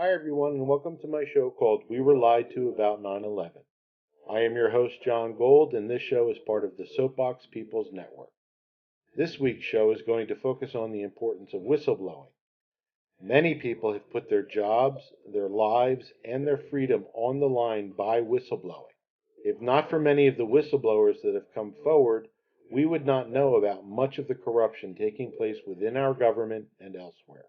Hi, everyone, and welcome to my show called We Were Lied to About 9/11. I am your host, John Gold, and this show is part of the Soapbox People's Network. This week's show is going to focus on the importance of whistleblowing. Many people have put their jobs, their lives, and their freedom on the line by whistleblowing. If not for many of the whistleblowers that have come forward, we would not know about much of the corruption taking place within our government and elsewhere.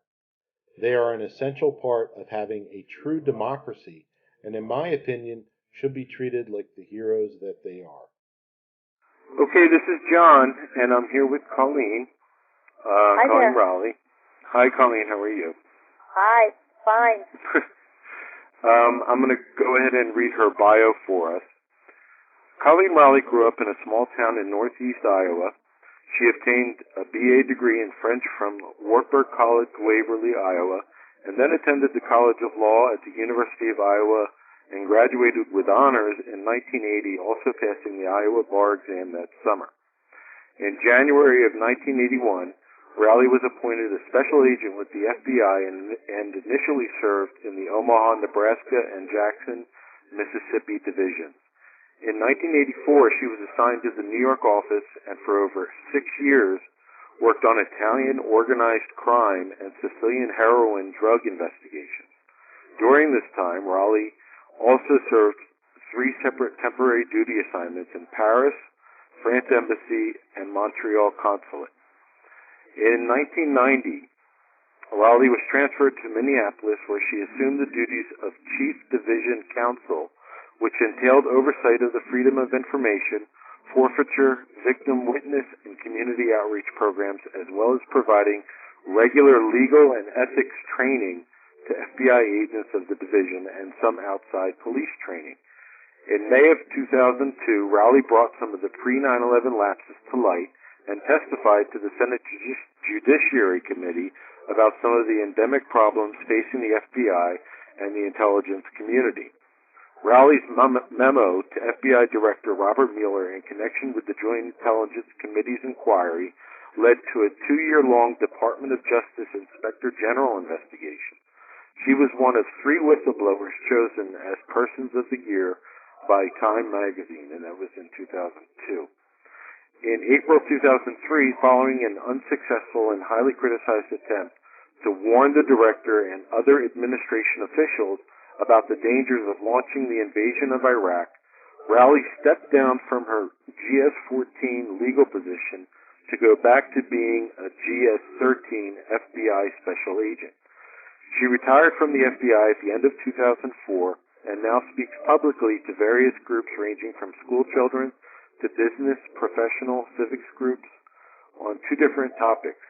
They are an essential part of having a true democracy, and in my opinion, should be treated like the heroes that they are. Okay, this is John, and I'm here with Colleen. Hi Coleen there. Rowley. Hi, Colleen. How are you? Hi, fine. I'm going to go ahead and read her bio for us. Colleen Rowley grew up in a small town in northeast Iowa. She obtained a BA degree in French from Wartburg College, Waverly, Iowa, and then attended the College of Law at the University of Iowa and graduated with honors in 1980, also passing the Iowa bar exam that summer. In January of 1981, Rowley was appointed a special agent with the FBI and initially served in the Omaha, Nebraska and Jackson, Mississippi divisions. In 1984, she was assigned to the New York office and for over 6 years worked on Italian organized crime and Sicilian heroin drug investigations. During this time, Rowley also served 3 separate temporary duty assignments in Paris, France Embassy, and Montreal Consulate. In 1990, Rowley was transferred to Minneapolis, where she assumed the duties of Chief Division Counsel, which entailed oversight of the Freedom of Information, forfeiture, victim witness, and community outreach programs, as well as providing regular legal and ethics training to FBI agents of the division and some outside police training. In May of 2002, Rowley brought some of the pre-9/11 lapses to light and testified to the Senate Judiciary Committee about some of the endemic problems facing the FBI and the intelligence community. Rowley's memo to FBI Director Robert Mueller in connection with the Joint Intelligence Committee's inquiry led to a 2-year-long Department of Justice Inspector General investigation. She was one of 3 whistleblowers chosen as Persons of the Year by Time magazine, and that was in 2002. In April 2003, following an unsuccessful and highly criticized attempt to warn the director and other administration officials about the dangers of launching the invasion of Iraq, Rowley stepped down from her GS-14 legal position to go back to being a GS-13 FBI special agent. She retired from the FBI at the end of 2004 and now speaks publicly to various groups ranging from school children to business, professional, civics groups on 2 different topics: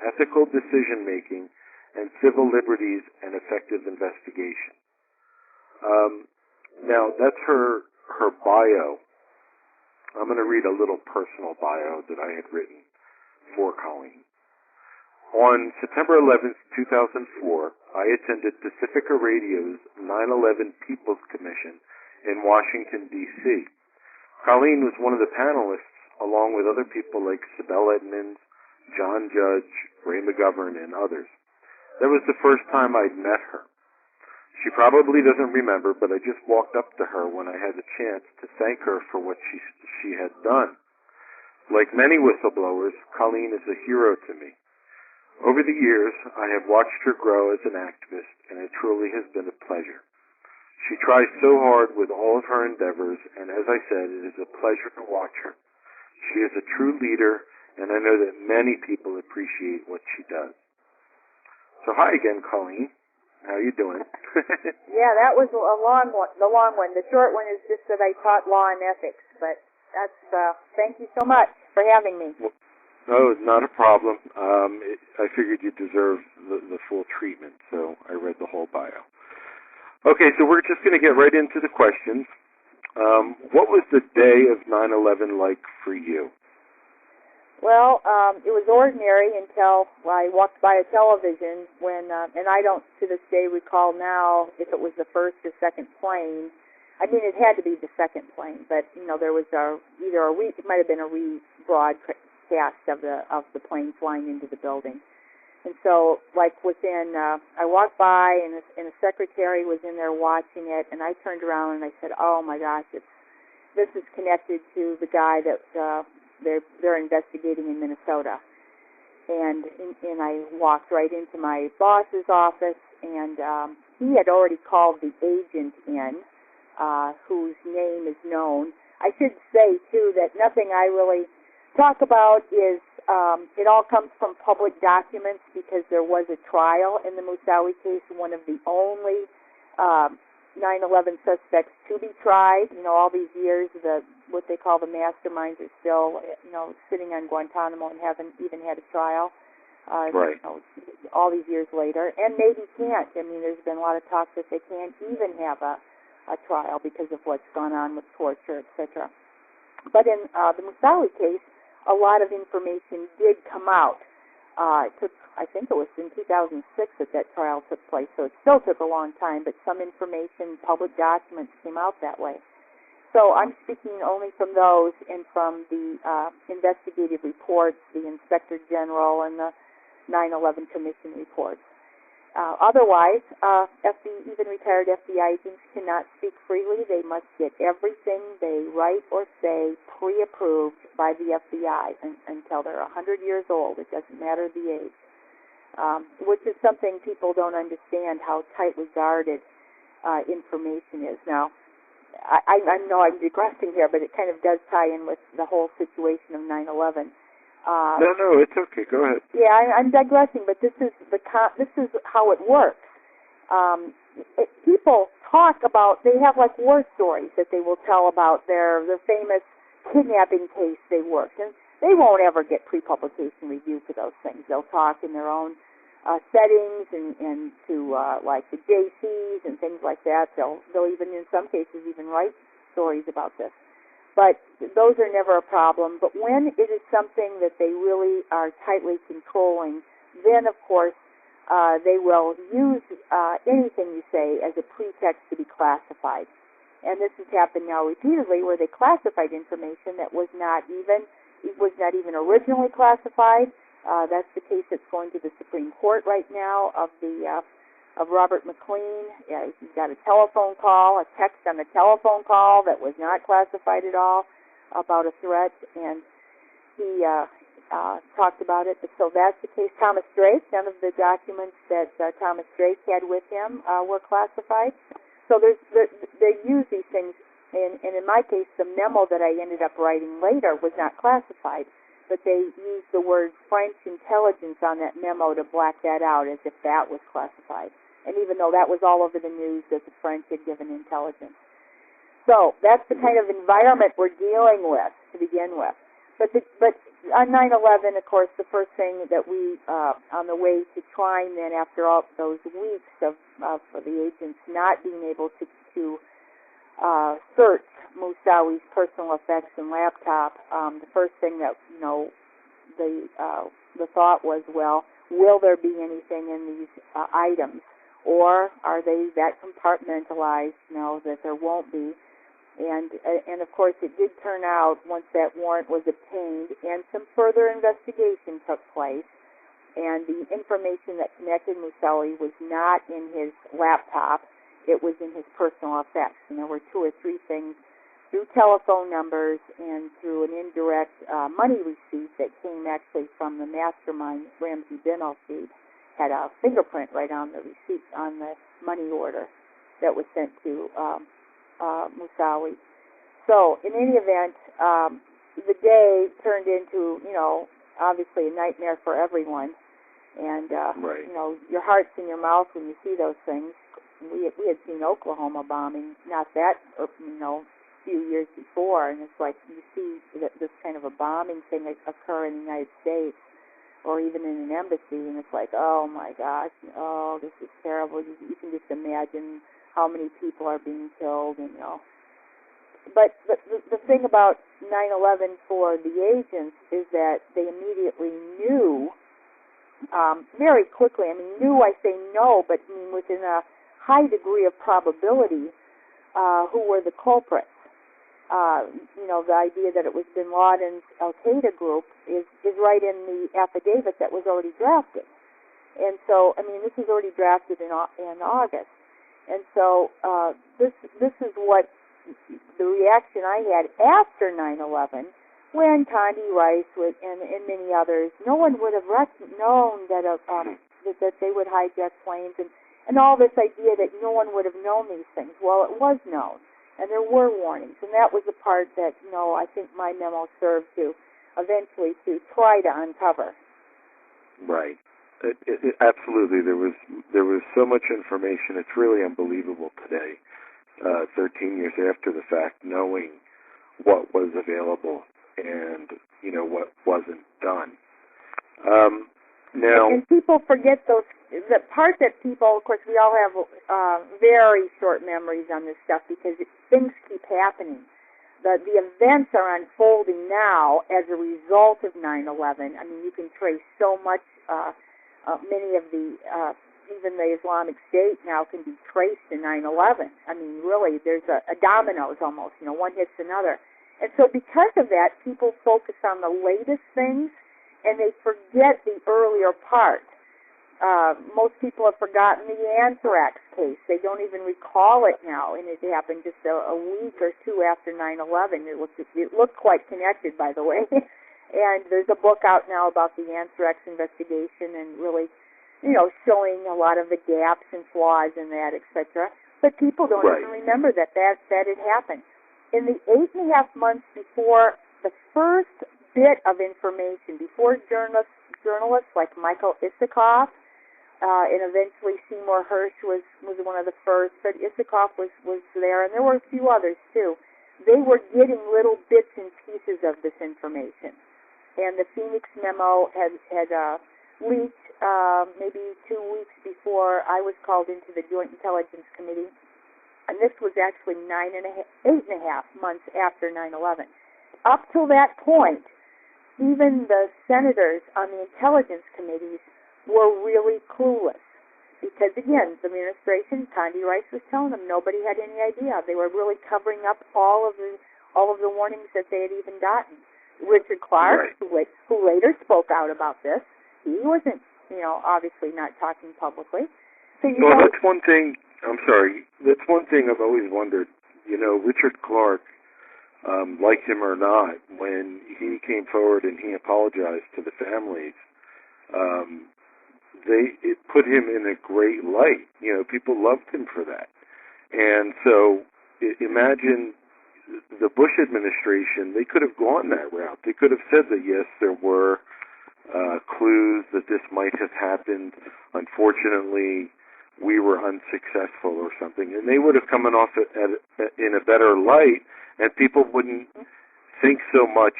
ethical decision-making and civil liberties and effective investigation. Now, that's her bio. I'm going to read a little personal bio that I had written for Colleen. On September 11th, 2004, I attended Pacifica Radio's 9/11 People's Commission in Washington, D.C. Colleen was one of the panelists, along with other people like Sibel Edmonds, John Judge, Ray McGovern, and others. That was the first time I'd met her. She probably doesn't remember, but I just walked up to her when I had the chance to thank her for what she had done. Like many whistleblowers, Colleen is a hero to me. Over the years, I have watched her grow as an activist, and it truly has been a pleasure. She tries so hard with all of her endeavors, and as I said, it is a pleasure to watch her. She is a true leader, and I know that many people appreciate what she does. So hi again, Colleen. How you doing? Yeah, that was a long one. The long one. The short one is just that I taught law and ethics. But that's. Thank you so much for having me. Well, no, not a problem. I figured you deserved the full treatment, so I read the whole bio. Okay, so we're just going to get right into the questions. What was the day of 9/11 like for you? Well, it was ordinary until I walked by a television when, and I don't to this day recall now if it was the first or second plane. I mean, it had to be the second plane, but there was it might have been a rebroadcast of the plane flying into the building. And so, like within, I walked by and a secretary was in there watching it, and I turned around and I said, "Oh my gosh, this is connected to the guy that they're investigating in Minnesota." And I walked right into my boss's office, and he had already called the agent in, whose name is known. I should say too that nothing I really talk about is. It all comes from public documents because there was a trial in the Moussaoui case, one of the only 9/11 suspects to be tried. You know, all these years, what they call the masterminds are still, sitting on Guantanamo and haven't even had a trial. Right. All these years later, and maybe can't. I mean, there's been a lot of talk that they can't even have a trial because of what's gone on with torture, etc. But in the Moussaoui case, a lot of information did come out. I think it was in 2006 that trial took place, so it still took a long time, but some information, public documents came out that way. So I'm speaking only from those and from the investigative reports, the Inspector General and the 9/11 Commission reports. Otherwise, even retired FBI agents cannot speak freely. They must get everything they write or say pre-approved by the FBI until they're 100 years old. It doesn't matter the age, which is something people don't understand, how tightly guarded information is. Now, I know I'm digressing here, but it kind of does tie in with the whole situation of 9/11. No, it's okay. Go ahead. Yeah, I'm digressing, but this is how it works. People talk about, they have like war stories that they will tell about their famous kidnapping case they worked, and they won't ever get pre-publication review for those things. They'll talk in their own settings and to like the JCs and things like that. They'll even in some cases even write stories about this. But those are never a problem. But when it is something that they really are tightly controlling, then, of course, they will use anything you say as a pretext to be classified. And this has happened now repeatedly, where they classified information that was not even originally classified. That's the case that's going to the Supreme Court right now of Robert McLean. He got a telephone call, a text on the telephone call that was not classified at all about a threat, and he talked about it. So that's the case. Thomas Drake, none of the documents that Thomas Drake had with him were classified. So they use these things, and in my case, the memo that I ended up writing later was not classified, but they used the word French intelligence on that memo to black that out as if that was classified. And even though that was all over the news that the French had given intelligence. So that's the kind of environment we're dealing with to begin with. But on 9/11, of course, the first thing that we, on the way to trying then after all those weeks of for the agents not being able to search Moussaoui's personal effects and laptop, the first thing that, the thought was, well, will there be anything in these items? Or are they that compartmentalized, that there won't be? And of course, it did turn out, once that warrant was obtained, and some further investigation took place, and the information that connected Moussaoui was not in his laptop, it was in his personal effects. And there were 2 or 3 things through telephone numbers and through an indirect money receipt that came actually from the mastermind, Ramsey bin al-Seed, had a fingerprint right on the receipt, on the money order that was sent to Moussaoui. So, in any event, the day turned into, obviously a nightmare for everyone. And, right. Your heart's in your mouth when you see those things. We had seen Oklahoma bombing, not that, few years before, and it's like you see this kind of a bombing thing occur in the United States, or even in an embassy, and it's like, oh my gosh, this is terrible. You can just imagine how many people are being killed, But the thing about 9/11 for the agents is that they immediately knew, very quickly, I say no, but within a high degree of probability, who were the culprits. The idea that it was bin Laden's al-Qaeda group is right in the affidavit that was already drafted. And so, I mean, this was already drafted in August. And so this is what the reaction I had after 9/11, when Condi Rice and many others, no one would have known that that they would hijack planes, and all this idea that no one would have known these things. Well, it was known, and there were warnings, and that was the part that, I think my memo served to eventually to try to uncover. Right. Absolutely. There was so much information. It's really unbelievable today, 13 years after the fact, knowing what was available and, what wasn't done. Now, and people forget the part that people, of course, we all have very short memories on this stuff because things keep happening. The events are unfolding now as a result of 9/11. I mean, you can trace so much. Many of even the Islamic State now can be traced to 9/11. I mean, really, there's a dominoes almost. One hits another. And so because of that, people focus on the latest things, and they forget the earlier part. Most people have forgotten the anthrax case. They don't even recall it now, and it happened just a week or two after 9/11. It looked quite connected, by the way. And there's a book out now about the anthrax investigation and really, showing a lot of the gaps and flaws in that, etc. But people don't even remember that had happened. In the 8.5 months before the first bit of information, before journalists like Michael Isikoff, and eventually Seymour Hersh was one of the first, but Isikoff was there, and there were a few others too. They were getting little bits and pieces of this information. And the Phoenix memo had leaked maybe 2 weeks before I was called into the Joint Intelligence Committee, and this was actually 8.5 months after 9/11. Up till that point, even the senators on the intelligence committees were really clueless. Because, again, the administration, Condi Rice was telling them nobody had any idea. They were really covering up all of the warnings that they had even gotten. Richard Clark, who later spoke out about this, he wasn't, obviously not talking publicly. So that's one thing. I'm sorry. That's one thing I've always wondered. Richard Clark, like him or not, when he came forward and he apologized to the families, it put him in a great light. People loved him for that. And so imagine the Bush administration, they could have gone that route. They could have said that, yes, there were clues that this might have happened. Unfortunately, we were unsuccessful or something. And they would have come off in a better light, and people wouldn't think so much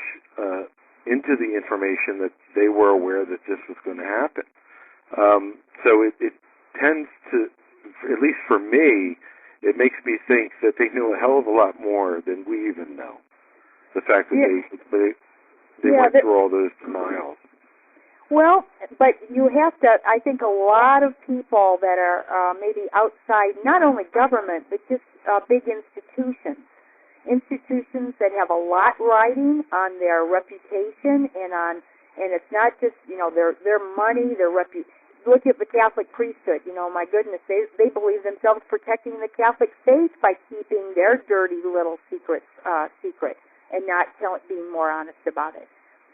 into the information that they were aware that this was going to happen. So it tends to, at least for me, it makes me think that they knew a hell of a lot more than we even know. The fact that they went through all those denials. Well, but you have to, I think a lot of people that are maybe outside, not only government, but just big institutions that have a lot riding on their reputation and it's not just, their money, their reputation. Look at the Catholic priesthood. My goodness, they believe themselves protecting the Catholic faith by keeping their dirty little secrets secret and not being more honest about it.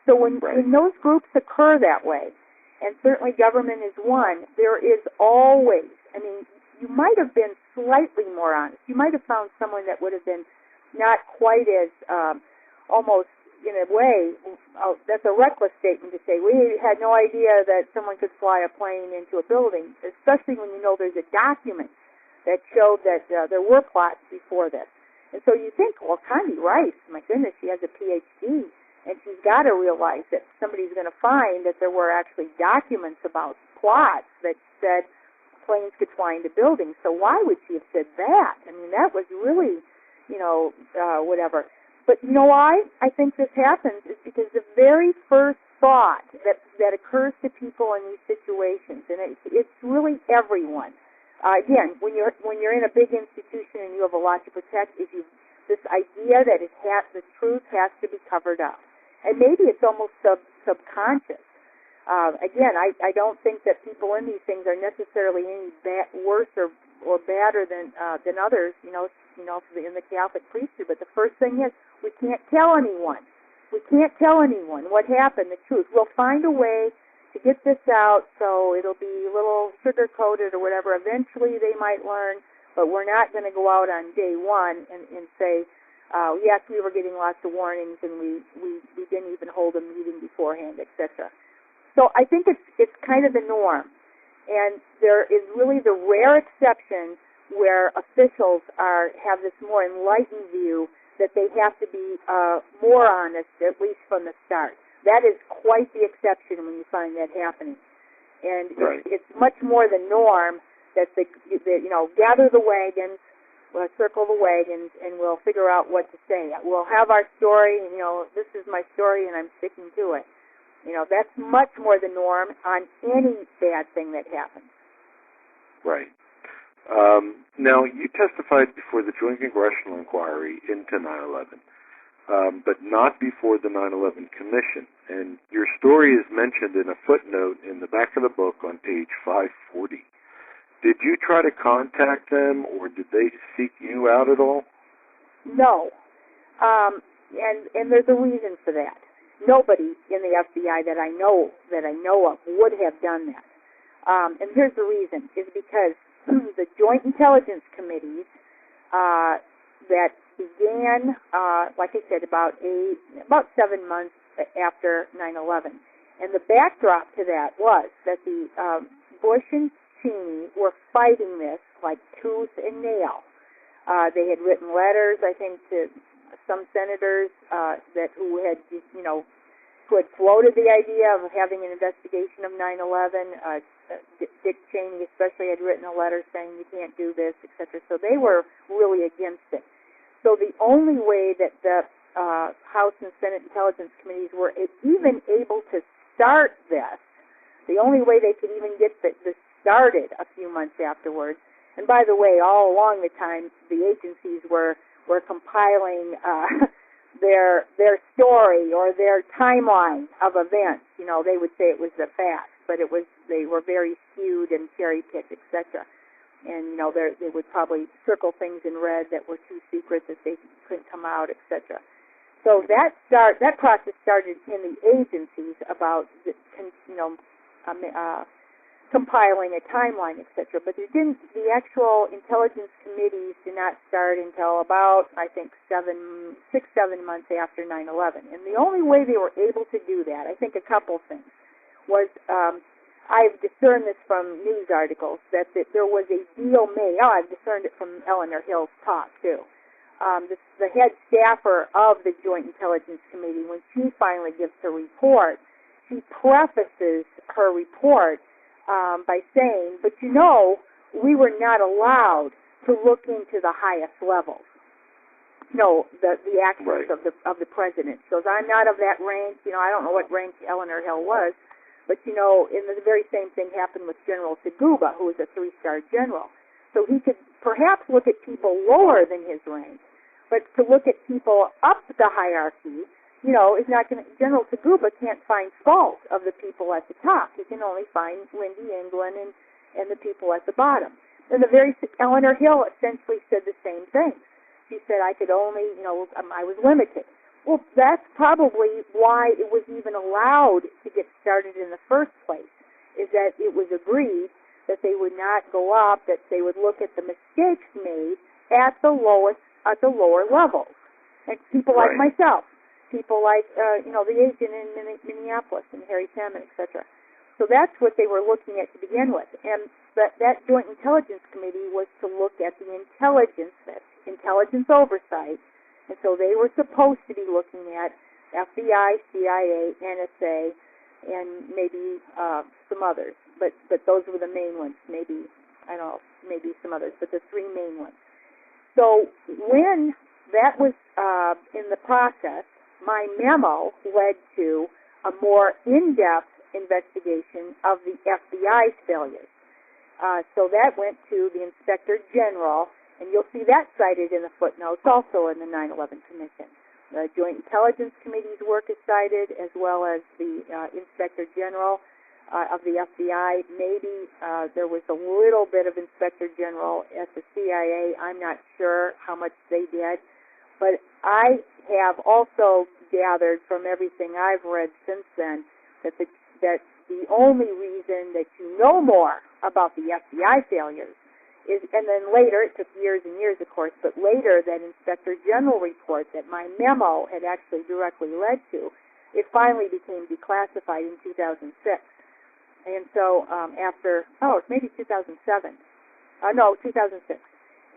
So when those groups occur that way, and certainly government is one, there is always, you might have been slightly more honest. You might have found someone that would have been not quite as almost, in a way, that's a reckless statement to say, we had no idea that someone could fly a plane into a building, especially when there's a document that showed that there were plots before this. And so you think, well, Condi Rice, my goodness, she has a PhD, and she's got to realize that somebody's going to find that there were actually documents about plots that said planes could fly into buildings. So why would she have said that? That was really, whatever. But you know why I think this happens is because the very first thought that occurs to people in these situations, and it's really everyone. Again, when you're in a big institution and you have a lot to protect, is this idea that the truth has to be covered up, and maybe it's almost subconscious. Again, I don't think that people in these things are necessarily any worse or badder than others, in the Catholic priesthood. But the first thing is, we can't tell anyone. We can't tell anyone what happened, the truth. We'll find a way to get this out so it'll be a little sugar-coated or whatever. Eventually they might learn, but we're not going to go out on day one and say, yes, we were getting lots of warnings and we didn't even hold a meeting beforehand, etc. So I think it's kind of the norm. And there is really the rare exception where officials have this more enlightened view that they have to be more honest, at least from the start. That is quite the exception when you find that happening. And right. it's much more the norm that they gather the wagons, we'll circle the wagons, and we'll figure out what to say. We'll have our story, and, this is my story, and I'm sticking to it. That's much more the norm on any bad thing that happens. Right. Now, you testified before the Joint Congressional Inquiry into 9/11, but not before the 9/11 Commission. And your story is mentioned in a footnote in the back of the book on page 540. Did you try to contact them, or did they seek you out at all? No. And there's a reason for that. Nobody in the FBI that I know of would have done that. And here's the reason, is because the Joint Intelligence Committees that began, like I said, about 7 months after 9/11. And the backdrop to that was that the Bush and Cheney were fighting this like tooth and nail. They had written letters, I think, to some senators who had floated the idea of having an investigation of 9/11. Dick Cheney especially had written a letter saying you can't do this, etc. So they were really against it. So the only way that the House and Senate Intelligence Committees were even able to start this, the only way they could even get this started a few months afterwards, and by the way, all along the time, the agencies were compiling their story or their timeline of events. They would say it was the facts, but they were very skewed and cherry-picked, etc. And, they would probably circle things in red that were too secret that they couldn't come out, etc. So that process started in the agencies about, compiling a timeline, etc. But the actual intelligence committees did not start until about, I think, 7 months after 9/11. And the only way they were able to do that, I think a couple things, was I've discerned this from news articles, that there was a deal made. I've discerned it from Eleanor Hill's talk, too. The head staffer of the Joint Intelligence Committee, when she finally gives her report, she prefaces her report by saying, but we were not allowed to look into the highest levels. The actions of the president. She goes, I'm not of that rank. I don't know what rank Eleanor Hill was, but and the very same thing happened with General Taguba, who was a 3-star general. So he could perhaps look at people lower than his rank, but to look at people up the hierarchy, is not going to. General Taguba can't find fault of the people at the top. He can only find Lindy England and the people at the bottom. And Eleanor Hill essentially said the same thing. She said, I could only, I was limited. Well, that's probably why it was even allowed to get started in the first place, is that it was agreed that they would not go up, that they would look at the mistakes made at the lower levels. And people like myself, people like, the agent in Minneapolis and Harry Salmon, etc. So that's what they were looking at to begin with. And that Joint Intelligence Committee was to look at the intelligence oversight. And so they were supposed to be looking at FBI, CIA, NSA, and maybe some others. But those were the main ones. Maybe some others, but the 3 main ones. So when that was in the process, my memo led to a more in-depth investigation of the FBI's failures. So that went to the Inspector General, and you'll see that cited in the footnotes also in the 9/11 Commission. The Joint Intelligence Committee's work is cited, as well as the Inspector General. of the FBI. Maybe there was a little bit of Inspector General at the CIA. I'm not sure how much they did. But I have also gathered from everything I've read since then that the only reason that you know more about the FBI failures is, and then later, it took years and years, of course, but later that Inspector General report that my memo had actually directly led to, it finally became declassified in 2006. And so maybe 2007. 2006.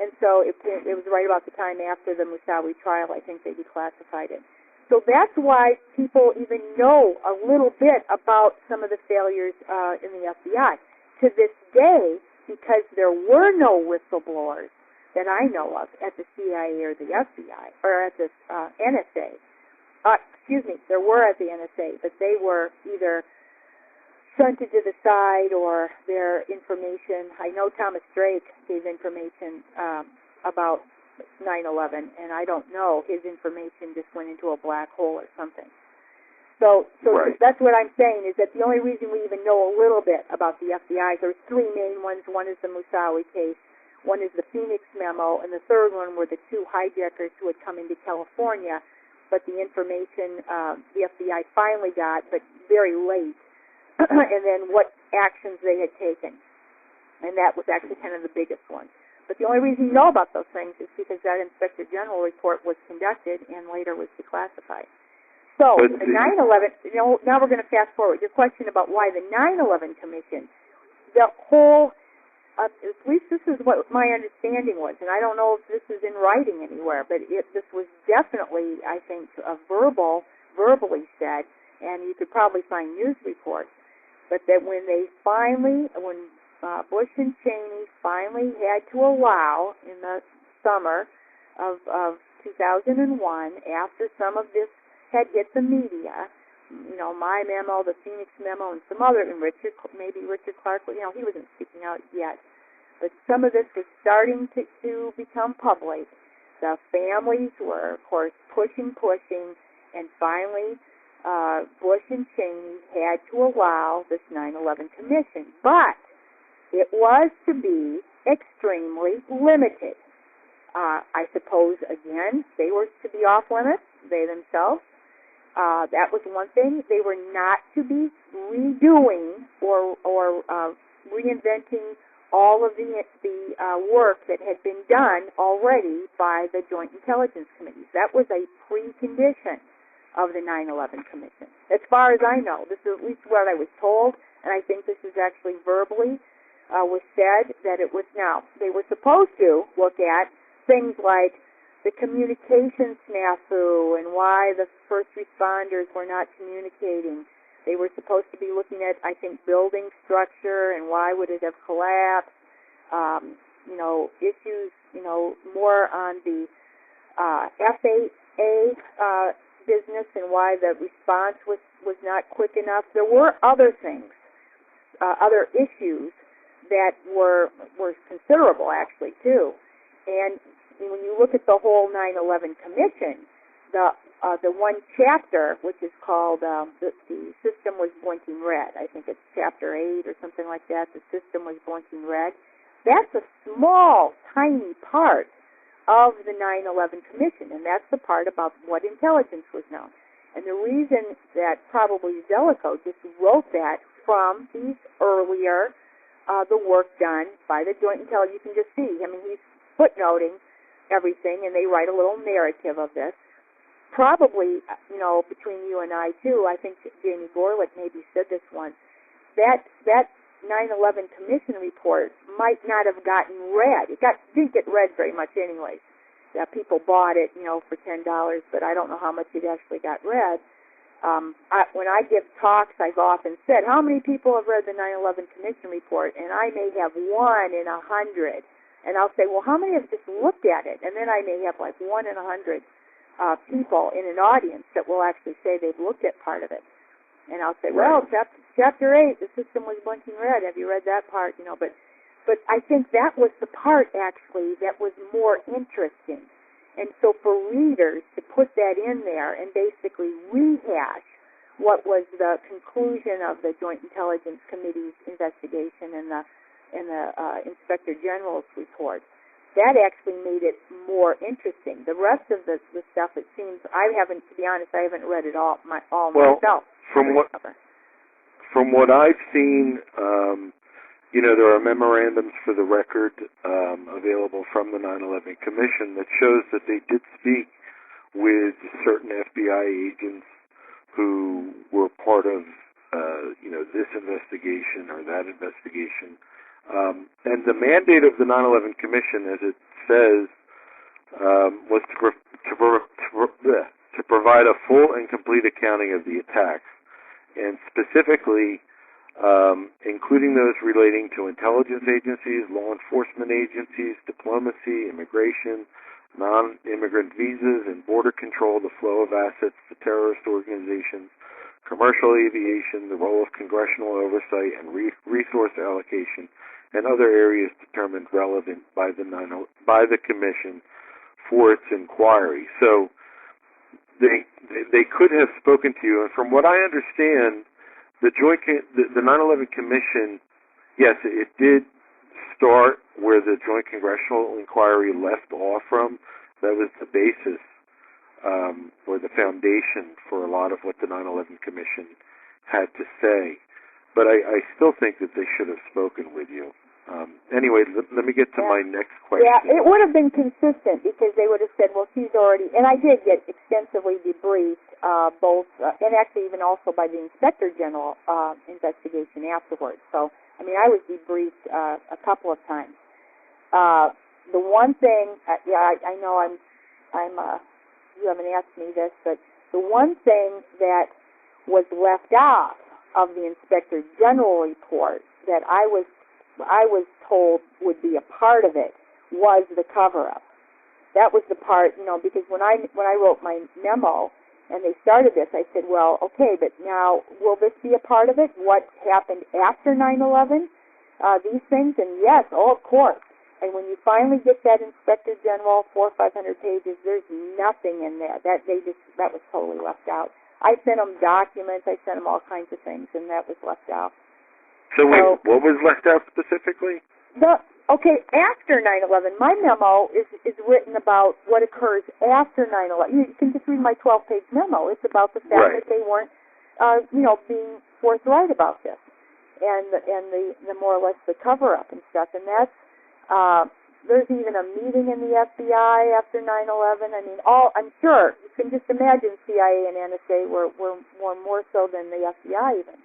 And so it was right about the time after the Moussaoui trial, I think they declassified it. So that's why people even know a little bit about some of the failures in the FBI. To this day, because there were no whistleblowers that I know of at the CIA or the FBI, or at the NSA. There were at the NSA, but they were either shunted to the side or their information. I know Thomas Drake gave information about 9/11, and I don't know, his information just went into a black hole or something. So right. That's what I'm saying, is that the only reason we even know a little bit about the FBI, there's three main ones. One is the Moussaoui case, one is the Phoenix memo, and the third one were the two hijackers who had come into California, but the information the FBI finally got, but very late, and then what actions they had taken. And that was actually kind of the biggest one. But the only reason you know about those things is because that Inspector General report was conducted and later was declassified. So, the 9/11, now we're going to fast forward. Your question about why the 9/11 Commission, the whole, at least this is what my understanding was, and I don't know if this is in writing anywhere, but this was definitely, I think, verbally said, and you could probably find news reports, but that when Bush and Cheney finally had to allow, in the summer of 2001, after some of this had hit the media, my memo, the Phoenix memo, and some other, and Richard Clark, he wasn't speaking out yet, but some of this was starting to become public. The families were, of course, pushing, and finally Bush and Cheney had to allow this 9/11 Commission, but it was to be extremely limited. I suppose, again, they were to be off limits, they themselves. That was one thing. They were not to be redoing or reinventing all of the work that had been done already by the Joint Intelligence Committees. That was a precondition of the 9/11 Commission. As far as I know, this is at least what I was told, and I think this is actually verbally was said, that it was now. They were supposed to look at things like the communication snafu and why the first responders were not communicating. They were supposed to be looking at, I think, building structure and why would it have collapsed. Issues, more on the FAA business and why the response was not quick enough. There were other things, other issues that were considerable, actually, too. And when you look at the whole 9/11 Commission, the one chapter, which is called the system was blinking red. I think it's chapter 8 or something like that. The system was blinking red. That's a small, tiny part of the 9/11 Commission, and that's the part about what intelligence was known. And the reason that probably Zelikow just wrote that from these earlier, the work done by the Joint Intelligence, you can just see. He's footnoting everything, and they write a little narrative of this. Probably, between you and I, too, I think Jamie Gorelick maybe said this once, that 9/11 Commission report might not have gotten read. It didn't get read very much anyways. People bought it, for $10, but I don't know how much it actually got read. When I give talks, I've often said, how many people have read the 9/11 Commission report? And I may have 1 in 100. And I'll say, well, how many have just looked at it? And then I may have like 1 in 100 people in an audience that will actually say they've looked at part of it. And I'll say, well, chapter 8, the system was blinking red. Have you read that part? But I think that was the part, actually, that was more interesting. And so for readers to put that in there and basically rehash what was the conclusion of the Joint Intelligence Committee's investigation and the Inspector General's report. That actually made it more interesting. The rest of the stuff, it seems, to be honest, I haven't read it all myself. From what I've seen, there are memorandums for the record available from the 9/11 Commission that shows that they did speak with certain FBI agents who were part of, this investigation or that investigation. And the mandate of the 9/11 Commission, as it says, was to provide a full and complete accounting of the attacks, and specifically including those relating to intelligence agencies, law enforcement agencies, diplomacy, immigration, non-immigrant visas, and border control, the flow of assets to terrorist organizations, commercial aviation, the role of congressional oversight, and resource allocation, and other areas determined relevant by the Commission for its inquiry. So they could have spoken to you, and from what I understand, the 9/11 Commission, yes, it did start where the Joint Congressional Inquiry left off from. That was the basis or the foundation for a lot of what the 9/11 Commission had to say. But I still think that they should have spoken with you. Anyway, let me get to my next question. Yeah, it would have been consistent because they would have said, well, she's already, and I did get extensively debriefed, both, and actually even also by the Inspector General investigation afterwards. So, I mean, I was debriefed a couple of times. The one thing, I know you haven't asked me this, but the one thing that was left out of the Inspector General report that I was told would be a part of it was the cover-up. That was the part, because when I wrote my memo and they started this, I said, well, okay, but now will this be a part of it? What happened after 9/11? These things? And yes, of course. And when you finally get that Inspector General, 400 or 500 pages, there's nothing in there. That was totally left out. I sent them documents, I sent them all kinds of things, and that was left out. So wait, what was left out specifically? After 9/11, my memo is written about what occurs after 9/11. You can just read my 12-page memo. It's about the fact that they weren't, being forthright about this, and the more or less the cover-up and stuff. And that's there's even a meeting in the FBI after 9/11. I mean, I'm sure you can just imagine CIA and NSA were more so than the FBI even.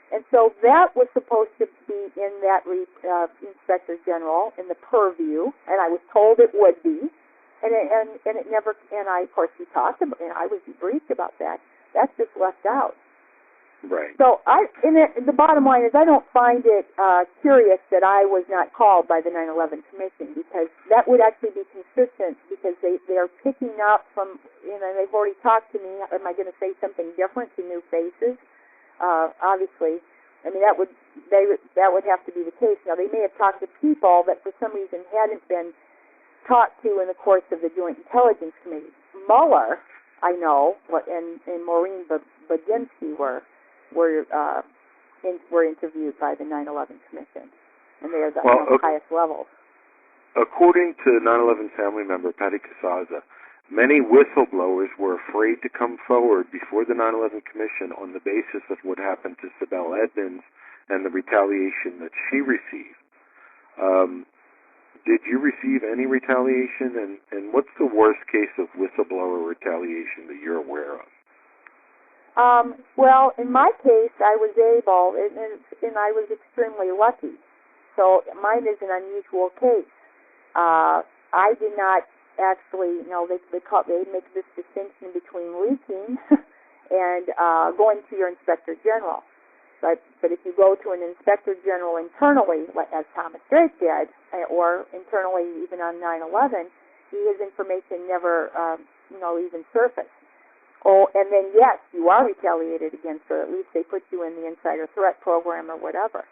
And so that was supposed to be in that Inspector General in the purview, and I was told it would be, and it never. And of course, we talked about, and I was debriefed about that. That's just left out. Right. So the bottom line is, I don't find it curious that I was not called by the 9/11 Commission, because that would actually be consistent, because they are picking up from, they've already talked to me. Am I going to say something different to new faces? Obviously, I mean that would have to be the case. Now, they may have talked to people that for some reason hadn't been talked to in the course of the Joint Intelligence Committee. Mueller, I know, and Maureen Baginski were interviewed by the 9/11 Commission, and they are the highest levels. According to 9/11 family member Patty Casaza, many whistleblowers were afraid to come forward before the 9/11 Commission on the basis of what happened to Sibel Edmonds and the retaliation that she received. Did you receive any retaliation, and what's the worst case of whistleblower retaliation that you're aware of? Well, in my case, I was able, and I was extremely lucky. So mine is an unusual case. I did not actually, they make this distinction between leaking and going to your Inspector General. But if you go to an Inspector General internally, as Thomas Drake did, or internally even on 9/11, his information never, even surfaced. Oh, and then yes, you are retaliated against, or at least they put you in the insider threat program or whatever.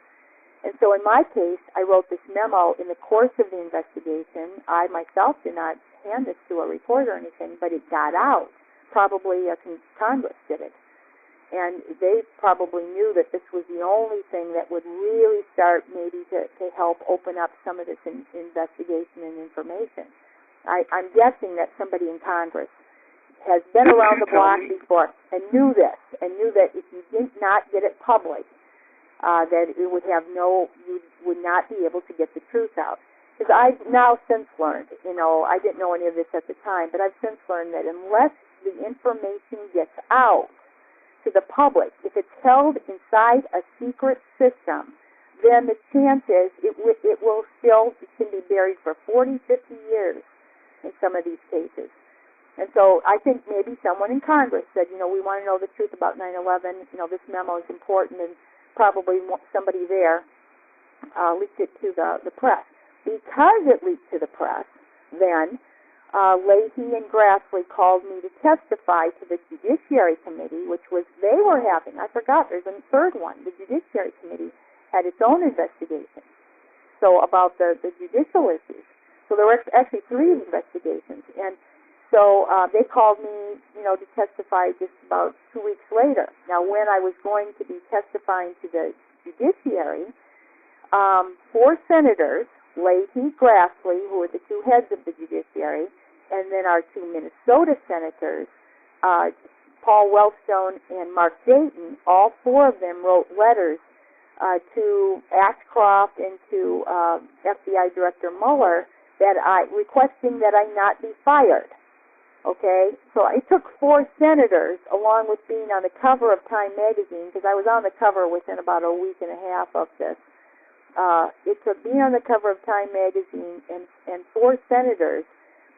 And so in my case, I wrote this memo in the course of the investigation. I myself did not hand this to a reporter or anything, but it got out. Probably Congress did it. and they probably knew that this was the only thing that would really start maybe to help open up some of this investigation and information. I'm guessing that somebody in Congress has been around the block before and knew this, and knew that if you did not get it public, that it would have you would not be able to get the truth out. Because I've now since learned, I didn't know any of this at the time, but I've since learned that unless the information gets out to the public, if it's held inside a secret system, then the chances it will still can be buried for 40, 50 years in some of these cases. And so I think maybe someone in Congress said, we want to know the truth about 9/11. This memo is important, and probably somebody there leaked it to the press. Because it leaked to the press, then Leahy and Grassley called me to testify to the Judiciary Committee, which was they were having. I forgot, there's a third one. The Judiciary Committee had its own investigation, so about the judicial issues. So there were actually 3 investigations, and so they called me, to testify just about 2 weeks later. Now, when I was going to be testifying to the Judiciary, 4 senators, Leahy, Grassley, who were the 2 heads of the Judiciary, and then our 2 Minnesota senators, Paul Wellstone and Mark Dayton, all 4 of them wrote letters to Ashcroft and to FBI Director Mueller requesting that I not be fired. Okay, so it took 4 senators, along with being on the cover of Time magazine, because I was on the cover within about a week and a half of this. It took being on the cover of Time magazine and 4 senators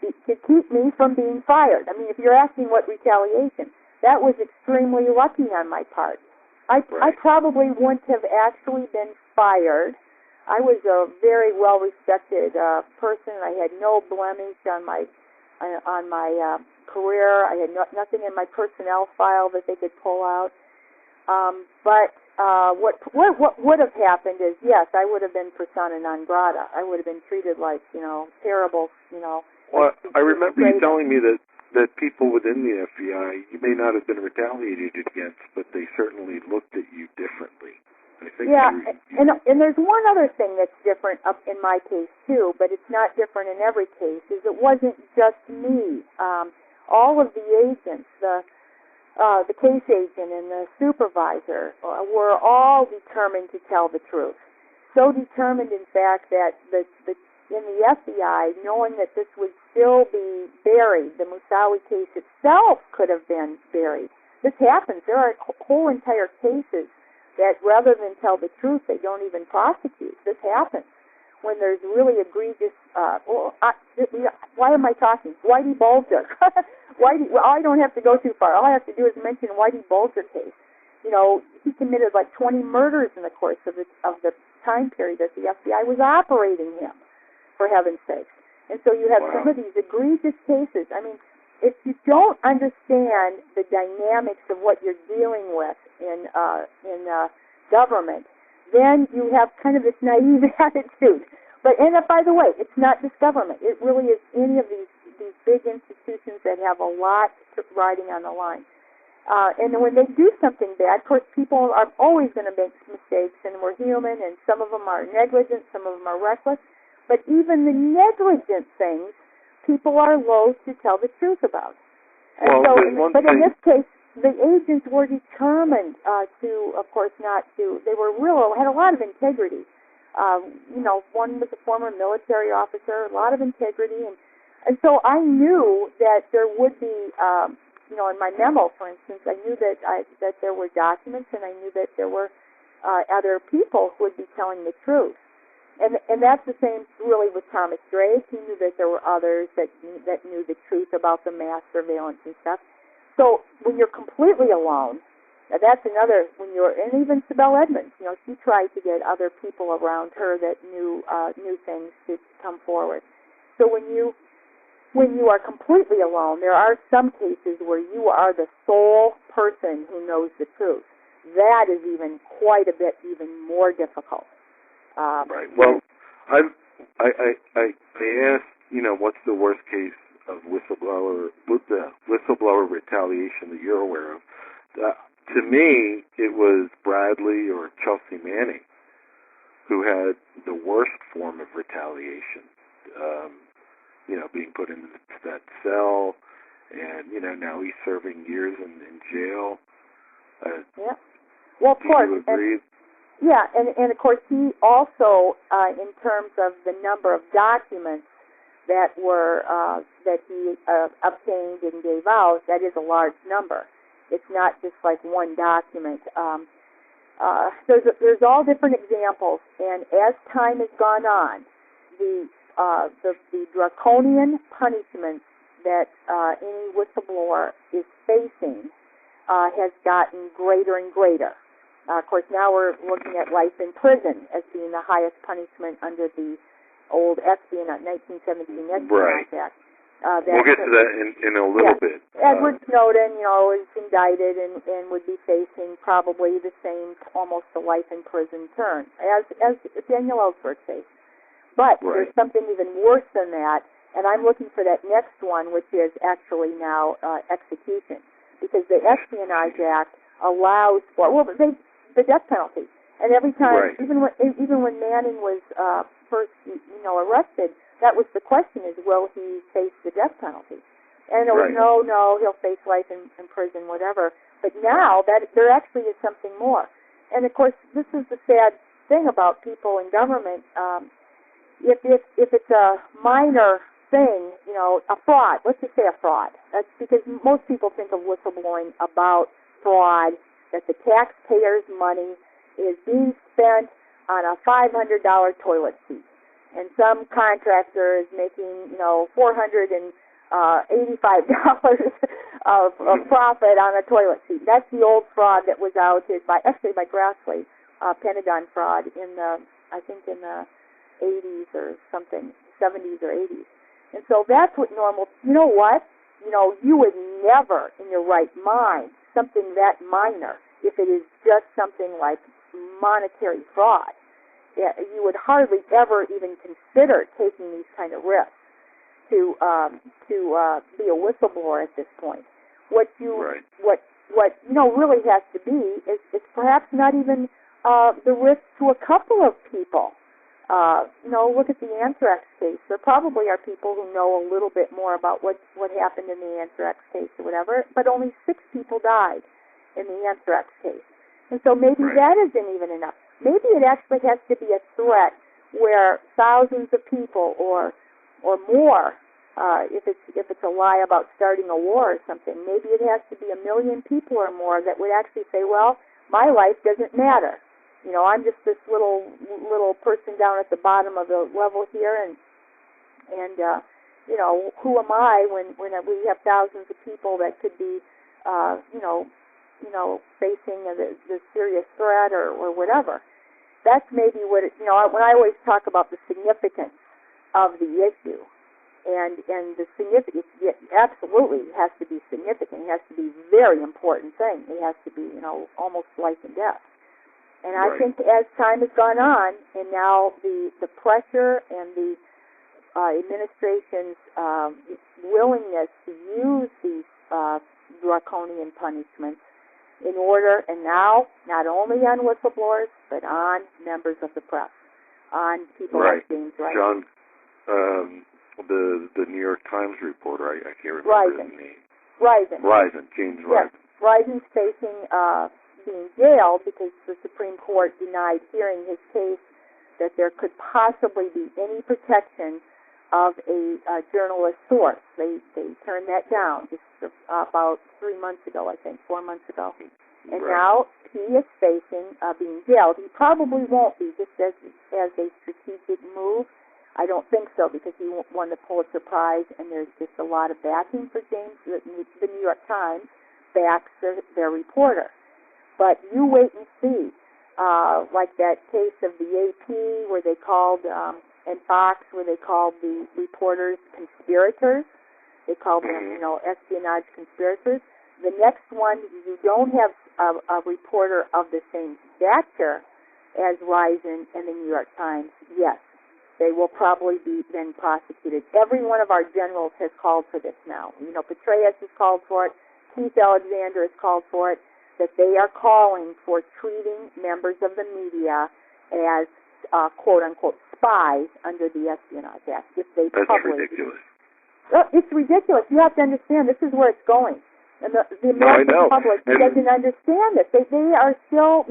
to keep me from being fired. I mean, if you're asking what retaliation, that was extremely lucky on my part. I probably wouldn't have actually been fired. I was a very well-respected person. I had no blemish on my career. I had nothing in my personnel file that they could pull out. But what would have happened is, yes, I would have been persona non grata. I would have been treated like, terrible, Well, I remember you telling me that people within the FBI, you may not have been retaliated against, but they certainly looked at you differently. I think and there's one other thing that's different up in my case too, but it's not different in every case, is it wasn't just me. All of the agents, the case agent and the supervisor were all determined to tell the truth. So determined, in fact, that in the FBI, knowing that this would still be buried, the Moussaoui case itself could have been buried. This happens. There are whole entire cases that rather than tell the truth, they don't even prosecute. This happens when there's really egregious, why am I talking? Whitey Bulger. I don't have to go too far. All I have to do is mention Whitey Bulger case. He committed like 20 murders in the course of the time period that the FBI was operating him, for heaven's sakes. And so you have some of these egregious cases. I mean, if you don't understand the dynamics of what you're dealing with in government, then you have kind of this naive attitude. And by the way, it's not just government. It really is any of these big institutions that have a lot riding on the line. And when they do something bad, of course, people are always going to make mistakes, and we're human, and some of them are negligent, some of them are reckless. But even the negligent things, people are loath to tell the truth about. And in this case, the agents were determined to, of course, not to. They were had a lot of integrity. One was a former military officer, a lot of integrity, and so I knew that there would be, in my memo, for instance, I knew that there were documents, and I knew that there were other people who would be telling the truth. And that's the same really with Thomas Drake. He knew that there were others that knew the truth about the mass surveillance and stuff. So when you're completely alone, that's another, and even Sibel Edmonds, she tried to get other people around her that knew things to come forward. So when you are completely alone, there are some cases where you are the sole person who knows the truth. That is even quite a bit even more difficult. Right. Well, I asked, what's the worst case of whistleblower retaliation that you're aware of? to me, it was Bradley or Chelsea Manning who had the worst form of retaliation. Being put into that cell, and now he's serving years in jail. Yeah. Well, of course. Do you agree? And of course he also, in terms of the number of documents that were that he obtained and gave out, that is a large number. It's not just like one document. There's all different examples, and as time has gone on, the draconian punishments that any whistleblower is facing has gotten greater and greater. Of course, now we're looking at life in prison as being the highest punishment under the old 1917 Espionage Act. We'll get to that in a little bit. Edward Snowden, is indicted and would be facing probably the same, almost a life in prison term as Daniel Ellsberg faced. But there's something even worse than that, and I'm looking for that next one, which is actually now execution, because the Espionage Act allows for the death penalty. And every time, even when Manning was first arrested, that was the question: is will he face the death penalty? And it was no, he'll face life in prison, whatever. But now that there actually is something more. And of course, this is the sad thing about people in government. If it's a minor thing, a fraud, let's just say a fraud. That's because most people think of whistleblowing about fraud, that the taxpayers' money is being spent on a $500 toilet seat, and some contractor is making, $485 of profit on a toilet seat. That's the old fraud that was outed by Grassley, Pentagon fraud in the 80s or something, 70s or 80s. And so that's what normal, you would never in your right mind, something that minor, if it is just something like monetary fraud, you would hardly ever even consider taking these kind of risks to be a whistleblower at this point. What really has to be is perhaps not even the risk to a couple of people. Look at the anthrax case. There probably are people who know a little bit more about what happened in the anthrax case or whatever, but only 6 people died in the anthrax case. And so maybe that isn't even enough. Maybe it actually has to be a threat where thousands of people or more, if it's a lie about starting a war or something, maybe it has to be 1 million people or more that would actually say, well, my life doesn't matter. I'm just this little person down at the bottom of the level here, and who am I when we have thousands of people that could be, facing the serious threat or whatever. That's maybe what when I always talk about the significance of the issue, and the significance, it absolutely has to be significant. It has to be a very important thing. It has to be, almost life and death. And I think as time has gone on, and now the pressure and the administration's willingness to use these draconian punishments in order, and now not only on whistleblowers, but on members of the press, on people like James Risen. John, the New York Times reporter, I can't remember his name. James Risen. Yes, Risen's facing being jailed because the Supreme Court denied hearing his case that there could possibly be any protection of a journalist source. They turned that down just about 4 months ago. And now he is facing being jailed. He probably won't be, just as a strategic move. I don't think so, because he won the Pulitzer Prize, and there's just a lot of backing for James. The New York Times backs their reporter. But you wait and see, like that case of the AP where they called, and Fox, where they called the reporters conspirators. They called them, espionage conspirators. The next one, you don't have a reporter of the same stature as Risen and the New York Times. Yes, they will probably be then prosecuted. Every one of our generals has called for this now. Petraeus has called for it. Keith Alexander has called for it. that they are calling for treating members of the media as quote-unquote spies under the Espionage Act if they That's publish. ridiculous. It's ridiculous. You have to understand this is where it's going. And the American public doesn't understand it. They are still,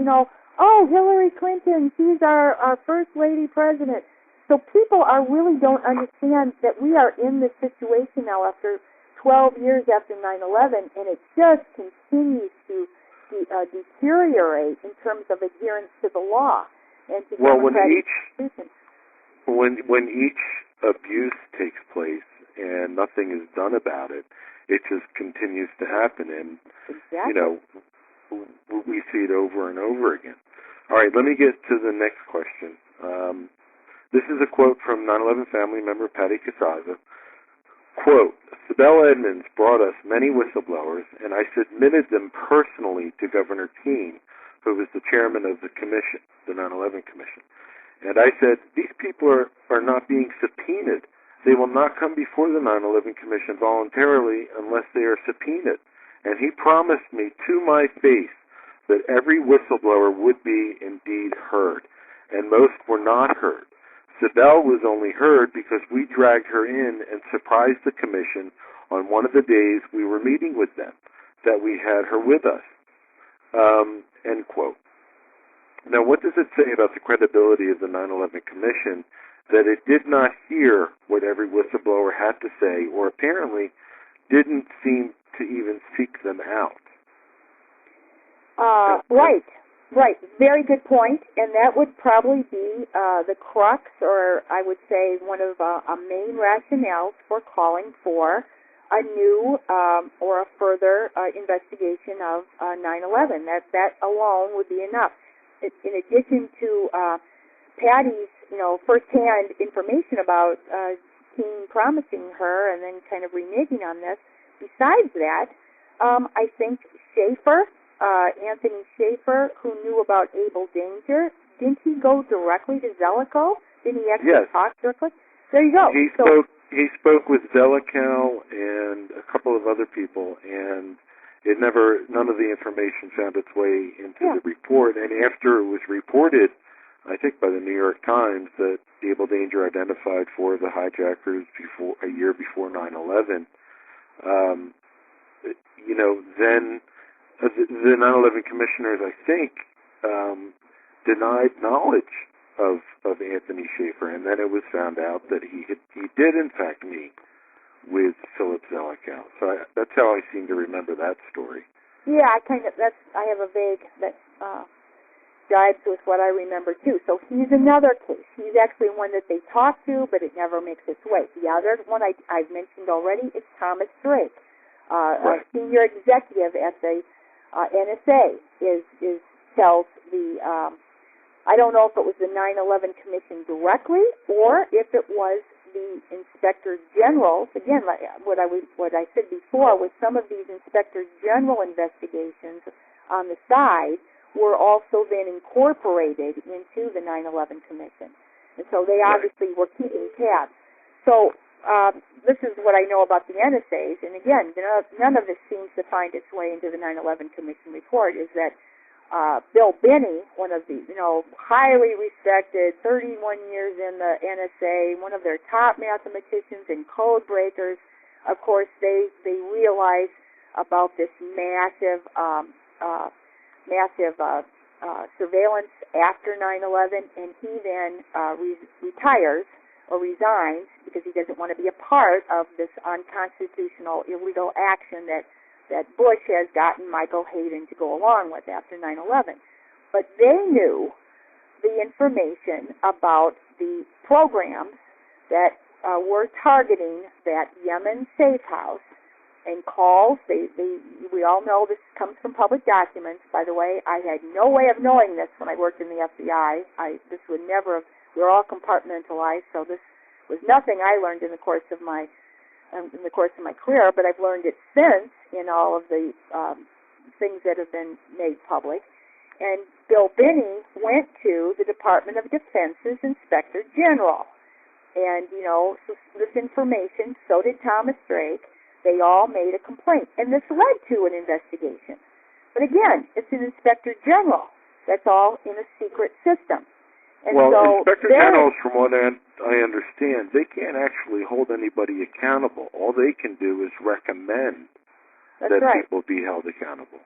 oh, Hillary Clinton, she's our first lady president. So people really don't understand that we are in this situation now after 12 years after 9/11, and it just continues to deteriorate in terms of adherence to the law and to democratic institutions. When each abuse takes place and nothing is done about it, it just continues to happen, and exactly. We see it over and over again. All right, let me get to the next question. This is a quote from 9/11 family member Patty Casaza. Quote, Sibel Edmonds brought us many whistleblowers, and I submitted them personally to Governor Keene, who was the chairman of the commission, the 9/11 Commission. And I said, these people are not being subpoenaed. They will not come before the 9/11 Commission voluntarily unless they are subpoenaed. And he promised me to my face that every whistleblower would be indeed heard, and most were not heard. Sibel was only heard because we dragged her in and surprised the Commission on one of the days we were meeting with them, that we had her with us. End quote. Now, what does it say about the credibility of the 9/11 Commission that it did not hear what every whistleblower had to say, or apparently didn't seem to even seek them out? Right. Very good point, and that would probably be the crux, or I would say one of a main rationales for calling for a new or a further investigation of 9/11. That alone would be enough. In addition to Patty's, firsthand information about Keene promising her and then kind of reneging on this. Besides that, I think Schaefer, Anthony Schaefer, who knew about Abel Danger, didn't he go directly to Zelikow? Didn't he actually talk directly? There you go. He spoke with Zelikow and a couple of other people, and none of the information found its way into the report. And after it was reported, I think by the New York Times, that Abel Danger identified four of the hijackers a year before 9/11, then the 9/11 commissioners, I think, denied knowledge of Anthony Schaefer, and then it was found out that he did in fact meet with Philip Zelikow. So that's how I seem to remember that story. Yeah, I have a vague that jives with what I remember too. So he's another case. He's actually one that they talk to, but it never makes its way. The other one I've mentioned already is Thomas Drake, a senior executive at the NSA. Tells the I don't know if it was the 9/11 Commission directly or if it was the Inspector Generals. Again, what I said before was some of these Inspector General investigations on the side were also then incorporated into the 9/11 Commission. And so they obviously were keeping tabs. So this is what I know about the NSAs. And again, none of this seems to find its way into the 9/11 Commission report, is that Bill Binney, one of the, highly respected, 31 years in the NSA, one of their top mathematicians and code breakers, of course, they realized about this massive surveillance after 9/11, and he then retires or resigns because he doesn't want to be a part of this unconstitutional, illegal action that Bush has gotten Michael Hayden to go along with after 9/11. But they knew the information about the programs that were targeting that Yemen safe house and calls. We all know this comes from public documents. By the way, I had no way of knowing this when I worked in the FBI. This would never have. We're all compartmentalized, so this was nothing I learned in the course of my career, but I've learned it since in all of the things that have been made public. And Bill Binney went to the Department of Defense's Inspector General. And, this information, so did Thomas Drake. They all made a complaint. And this led to an investigation. But again, it's an inspector general. That's all in a secret system. And well, so inspector generals, from what I understand, they can't actually hold anybody accountable. All they can do is recommend that people be held accountable.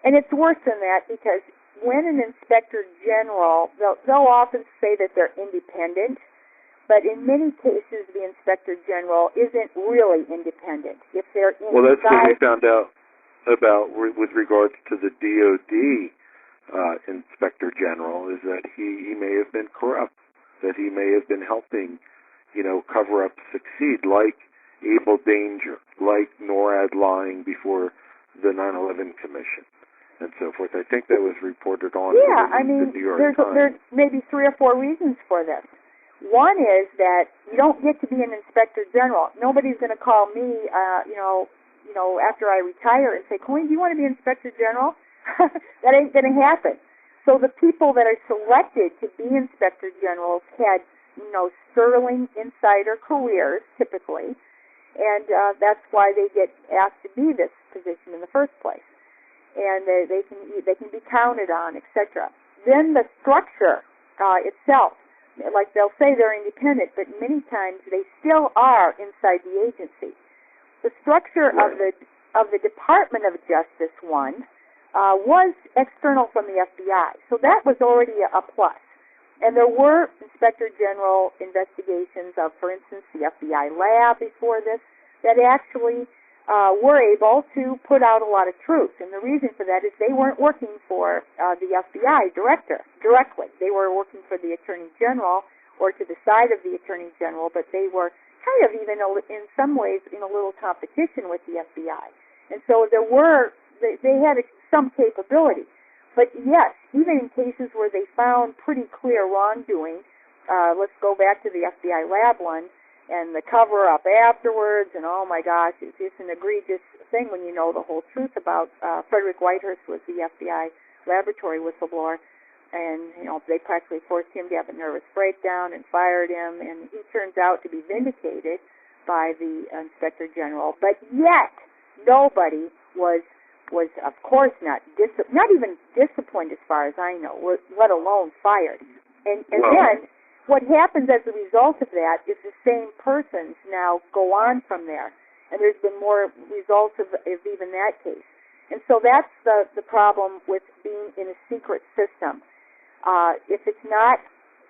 And it's worse than that, because when an inspector general, they'll often say that they're independent, but in many cases the inspector general isn't really independent. If they're inside... Well, that's what we found out about with regards to the DOD inspector general, is that he may have been corrupt, that he may have been helping, cover-ups succeed, like Abel Danger, like NORAD lying before the 9/11 Commission, and so forth. I think that was reported on the New York Times. There's maybe 3 or 4 reasons for this. One is that you don't get to be an inspector general. Nobody's going to call me, after I retire and say, Coleen, do you want to be inspector general? That ain't going to happen. So the people that are selected to be inspector generals had, sterling insider careers, typically, and that's why they get asked to be this position in the first place. And they can be counted on, etc. Then the structure itself, like they'll say they're independent, but many times they still are inside the agency. The structure of the Department of Justice was external from the FBI, so that was already a plus. And there were inspector general investigations of, for instance, the FBI lab before this, that actually were able to put out a lot of truth. And the reason for that is they weren't working for the FBI directly. They were working for the Attorney General or to the side of the Attorney General, but they were kind of even in some ways in a little competition with the FBI. And so they had some capability. But yes, even in cases where they found pretty clear wrongdoing, let's go back to the FBI lab one, and the cover-up afterwards, and oh my gosh, it's just an egregious thing when you know the whole truth about Frederick Whitehurst was the FBI laboratory whistleblower, and they practically forced him to have a nervous breakdown and fired him, and he turns out to be vindicated by the Inspector General. But yet, nobody was of course not even disciplined as far as I know, let alone fired. And then what happens as a result of that is the same persons now go on from there. And there's been more results of even that case. And so that's the problem with being in a secret system. If it's not,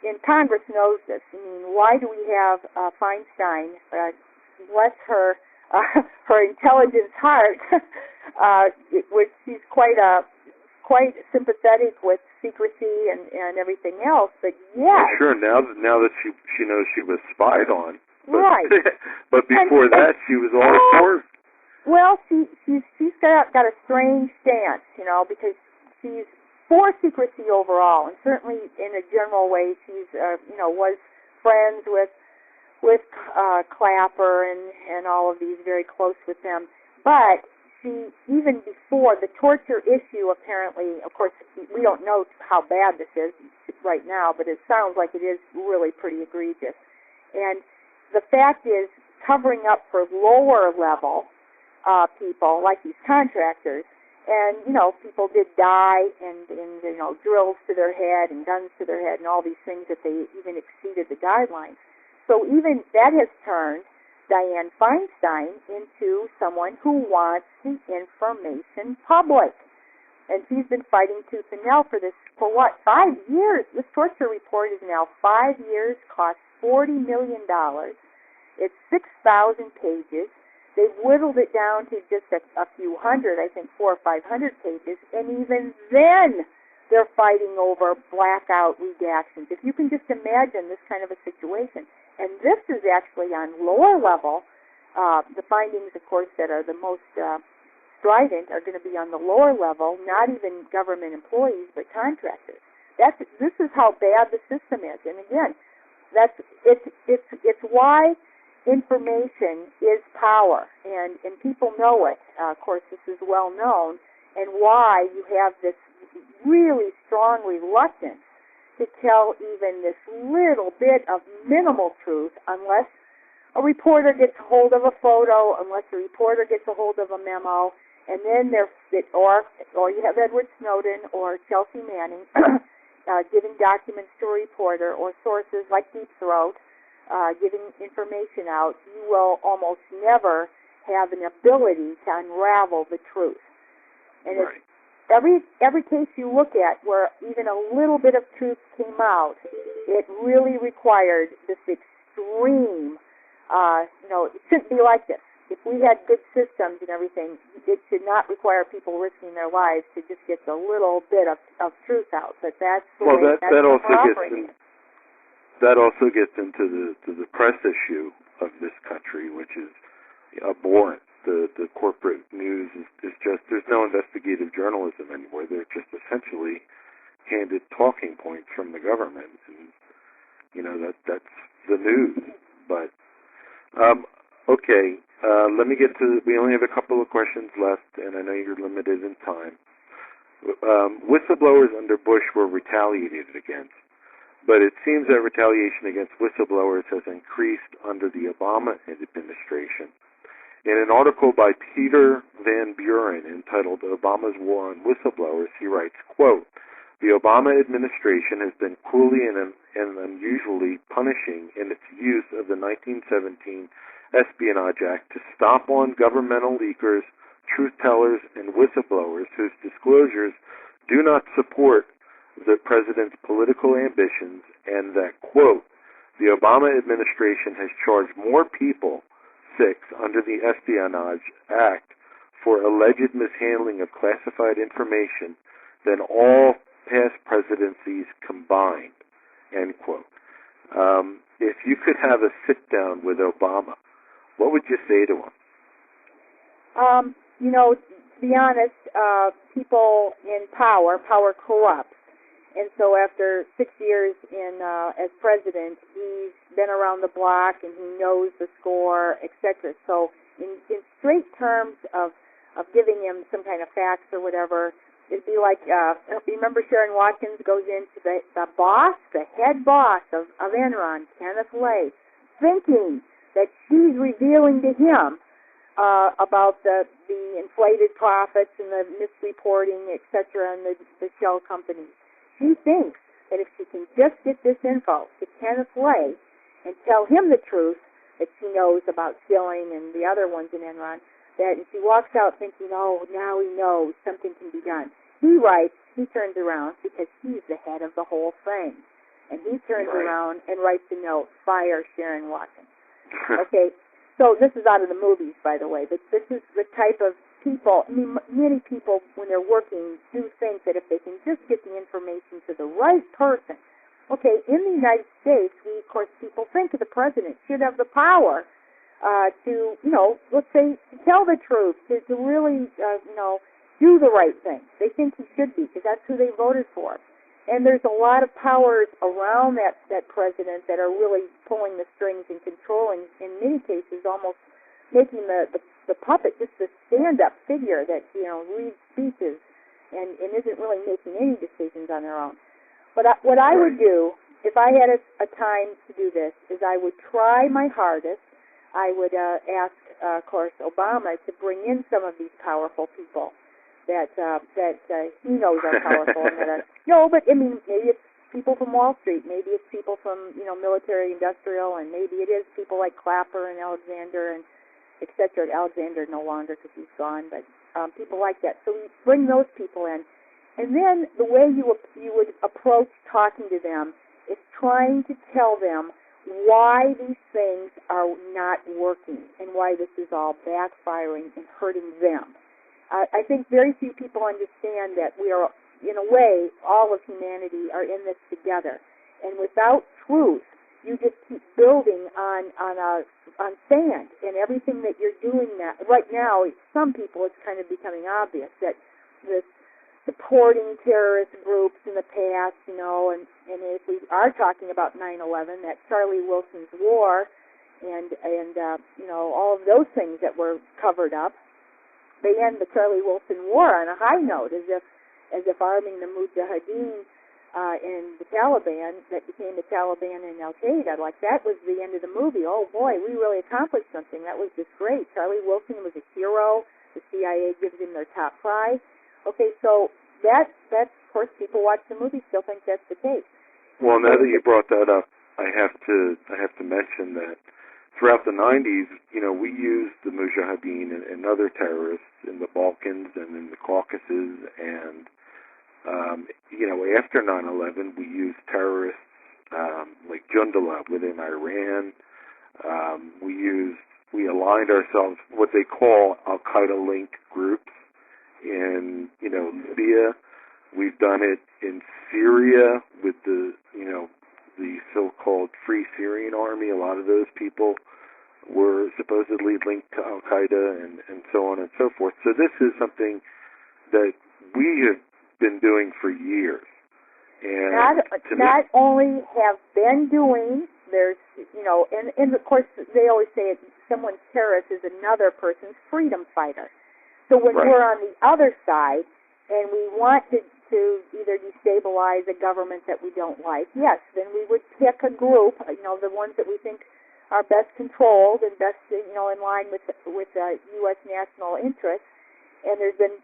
and Congress knows this, I mean, why do we have Feinstein, bless her intelligence heart, which she's quite sympathetic with secrecy and everything else, but yeah. Well, sure, now that she knows she was spied on. But, right. But before that, she was all for it. Well, she's got a strange stance, because she's for secrecy overall, and certainly in a general way, she's was friends with Clapper and all of these, very close with them. But she, even before the torture issue, apparently, of course, we don't know how bad this is right now, but it sounds like it is really pretty egregious. And the fact is, covering up for lower level people, like these contractors, and, people did die, and drills to their head and guns to their head and all these things that they even exceeded the guidelines. So even that has turned Dianne Feinstein into someone who wants the information public. And she's been fighting tooth and nail for this for 5 years? This torture report is now 5 years, cost $40 million. It's 6,000 pages. They've whittled it down to just a few hundred, I think 400 or 500 pages, and even then they're fighting over blackout redactions. If you can just imagine this kind of a situation. And this is actually on lower level. The findings, of course, that are the most strident are going to be on the lower level, not even government employees, but contractors. This is how bad the system is. And again, it's why information is power, and people know it. Of course, this is well known, and why you have this really strong reluctance to tell even this little bit of minimal truth unless a reporter gets a hold of a photo, unless a reporter gets a hold of a memo, And then or you have Edward Snowden or Chelsea Manning giving documents to a reporter, or sources like Deep Throat giving information out. You will almost never have an ability to unravel the truth. And right. it's every case you look at where even a little bit of truth came out, it really required this extreme, it shouldn't be like this. If we had good systems and everything, it should not require people risking their lives to just get a little bit of truth out. But that's the way that also operating. That also gets into the press issue of this country, which is abhorrent. The corporate news is just, there's no investigative journalism anymore. They're just essentially handed talking points from the government, and that's the news. But okay, let me get to. We only have a couple of questions left, and I know you're limited in time. Whistleblowers under Bush were retaliated against, but it seems that retaliation against whistleblowers has increased under the Obama administration. In an article by Peter Van Buren entitled Obama's War on Whistleblowers, he writes, quote, "The Obama administration has been cruelly and unusually punishing in its use of the 1917 Espionage Act to stomp on governmental leakers, truth-tellers, and whistleblowers whose disclosures do not support the president's political ambitions, and that, quote, the Obama administration has charged more people, 6, under the Espionage Act for alleged mishandling of classified information than all past presidencies combined," end quote. If you could have a sit-down with Obama, what would you say to him? To be honest, people in power corrupts. And so after 6 years as president, he's been around the block and he knows the score, etc. So in straight terms of giving him some kind of facts or whatever, it'd be like, remember Sharon Watkins goes into the head boss of Enron, Kenneth Lay, thinking that she's revealing to him about the inflated profits and the misreporting, etc., and the shell companies. She thinks that if she can just get this info to Kenneth Lay and tell him the truth that she knows about Skilling and the other ones in Enron, that she walks out thinking, oh, now he knows something can be done. He turns around because he's the head of the whole thing. And he turns around and writes a note, fire Sharon Watkins. Okay, so this is out of the movies, by the way, but this is the type of people, many people, when they're working, do think that if they can just get the information to the right person. Okay, in the United States, of course, people think the president should have the power to, let's say, to tell the truth, to really, do the right thing. They think he should be, because that's who they voted for. And there's a lot of powers around that president that are really pulling the strings and controlling, in many cases, almost making the puppet just a stand-up figure that, reads speeches and isn't really making any decisions on their own. But what I would do, if I had a time to do this, is I would try my hardest. I would ask, of course, Obama to bring in some of these powerful people that he knows are powerful. But maybe it's people from Wall Street, maybe it's people from, military, industrial, and maybe it is people like Clapper and Alexander and etc. Alexander no longer because he's gone, but people like that. So we bring those people in. And then the way you would approach talking to them is trying to tell them why these things are not working and why this is all backfiring and hurting them. I think very few people understand that we are, in a way, all of humanity are in this together. And without truth, you just keep building on sand, and everything that you're doing right now, some people, it's kind of becoming obvious that this supporting terrorist groups in the past, and if we are talking about 9/11, that Charlie Wilson's war, and all of those things that were covered up, they end the Charlie Wilson war on a high note, as if arming the Mujahideen and the Taliban that became the Taliban and Al-Qaeda, like that was the end of the movie. Oh boy, we really accomplished something. That was just great. Charlie Wilson was a hero. The CIA CIA gives him their top prize. Okay, so that's of course, people watch the movie still think that's the case. Well, now that you brought that up, I have to mention that throughout the 90s, we used the Mujahideen and other terrorists in the Balkans and in the Caucasus, and after 9/11, we used terrorists like Jundallah within Iran. We aligned ourselves what they call Al-Qaeda linked groups in Libya. We've done it in Syria with the so-called Free Syrian Army. A lot of those people were supposedly linked to Al-Qaeda and so on and so forth. So this is something that we have been doing for years. And not only have been doing, there's, and of course they always say someone's terrorist is another person's freedom fighter. So when we're on the other side and we want to either destabilize a government that we don't like, yes, then we would pick a group, the ones that we think are best controlled and best, in line with U.S. national interests. And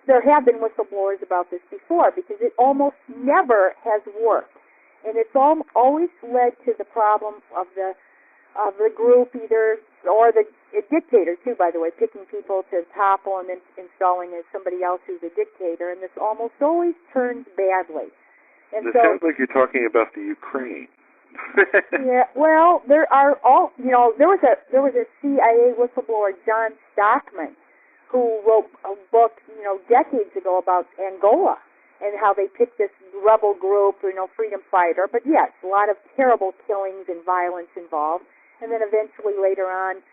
there have been whistleblowers about this before, because it almost never has worked, and it's always led to the problem of the group or the dictator too. By the way, picking people to topple and then installing as somebody else who's a dictator, and this almost always turns badly. And it sounds like you're talking about the Ukraine. Yeah, well, there was a CIA whistleblower, John Stockman, who wrote a book, decades ago about Angola and how they picked this rebel group, freedom fighter. But yes, a lot of terrible killings and violence involved. And then eventually later on,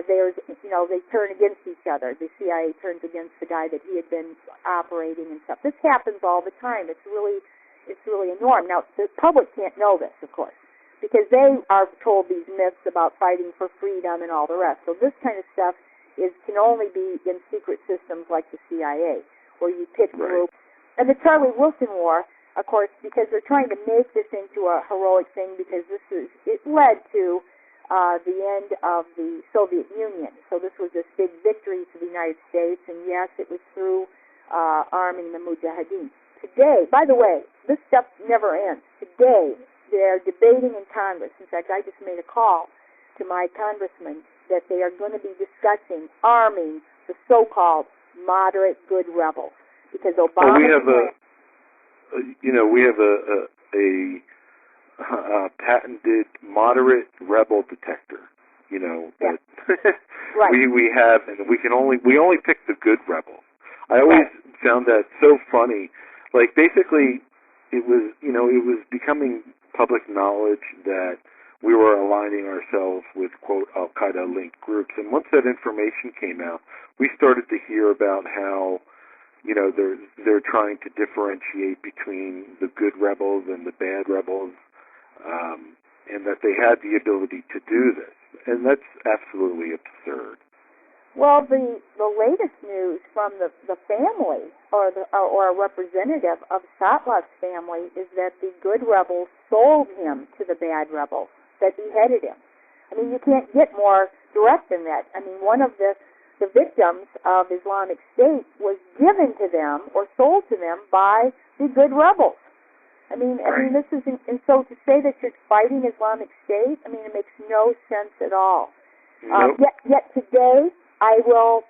they turn against each other. The CIA turns against the guy that he had been operating and stuff. This happens all the time. It's really a norm. Now, the public can't know this, of course, because they are told these myths about fighting for freedom and all the rest. So this kind of stuff can only be in secret systems like the CIA, where you pick groups. And the Charlie Wilson War, of course, because they're trying to make this into a heroic thing, because it led to the end of the Soviet Union. So this was this big victory for the United States, and yes, it was through arming the Mujahideen. Today, by the way, this stuff never ends. Today, they're debating in Congress. In fact, I just made a call to my congressman that they are going to be discussing arming the so-called moderate good rebels, because Obama. Well, we have a patented moderate rebel detector. That we have, and we only pick the good rebels. I always found that so funny. Like, basically, it was becoming public knowledge that we were aligning ourselves with, quote, Al-Qaeda-linked groups. And once that information came out, we started to hear about how, they're trying to differentiate between the good rebels and the bad rebels, and that they had the ability to do this. And that's absolutely absurd. Well, the latest news from the family or a representative of Satlav's family is that the good rebels sold him to the bad rebels that beheaded him. I mean, you can't get more direct than that. I mean, one of the victims of Islamic State was given to them or sold to them by the good rebels. I mean, this is, and so to say that you're fighting Islamic State, I mean, it makes no sense at all. Nope. Yet today, I will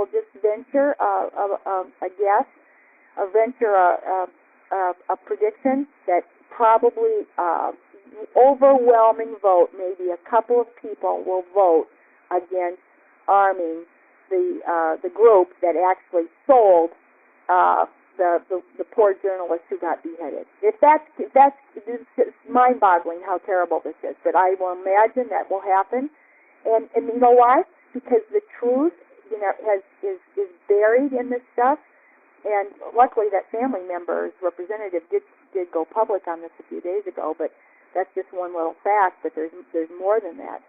just venture a guess, a prediction that probably overwhelming vote, maybe a couple of people will vote against arming the group that actually sold the poor journalist who got beheaded. If that's it's mind-boggling how terrible this is. But I will imagine that will happen, and you know why? Because the truth, is buried in this stuff. And luckily, that family member's representative did go public on this a few days ago. But that's just one little fact. But there's more than that.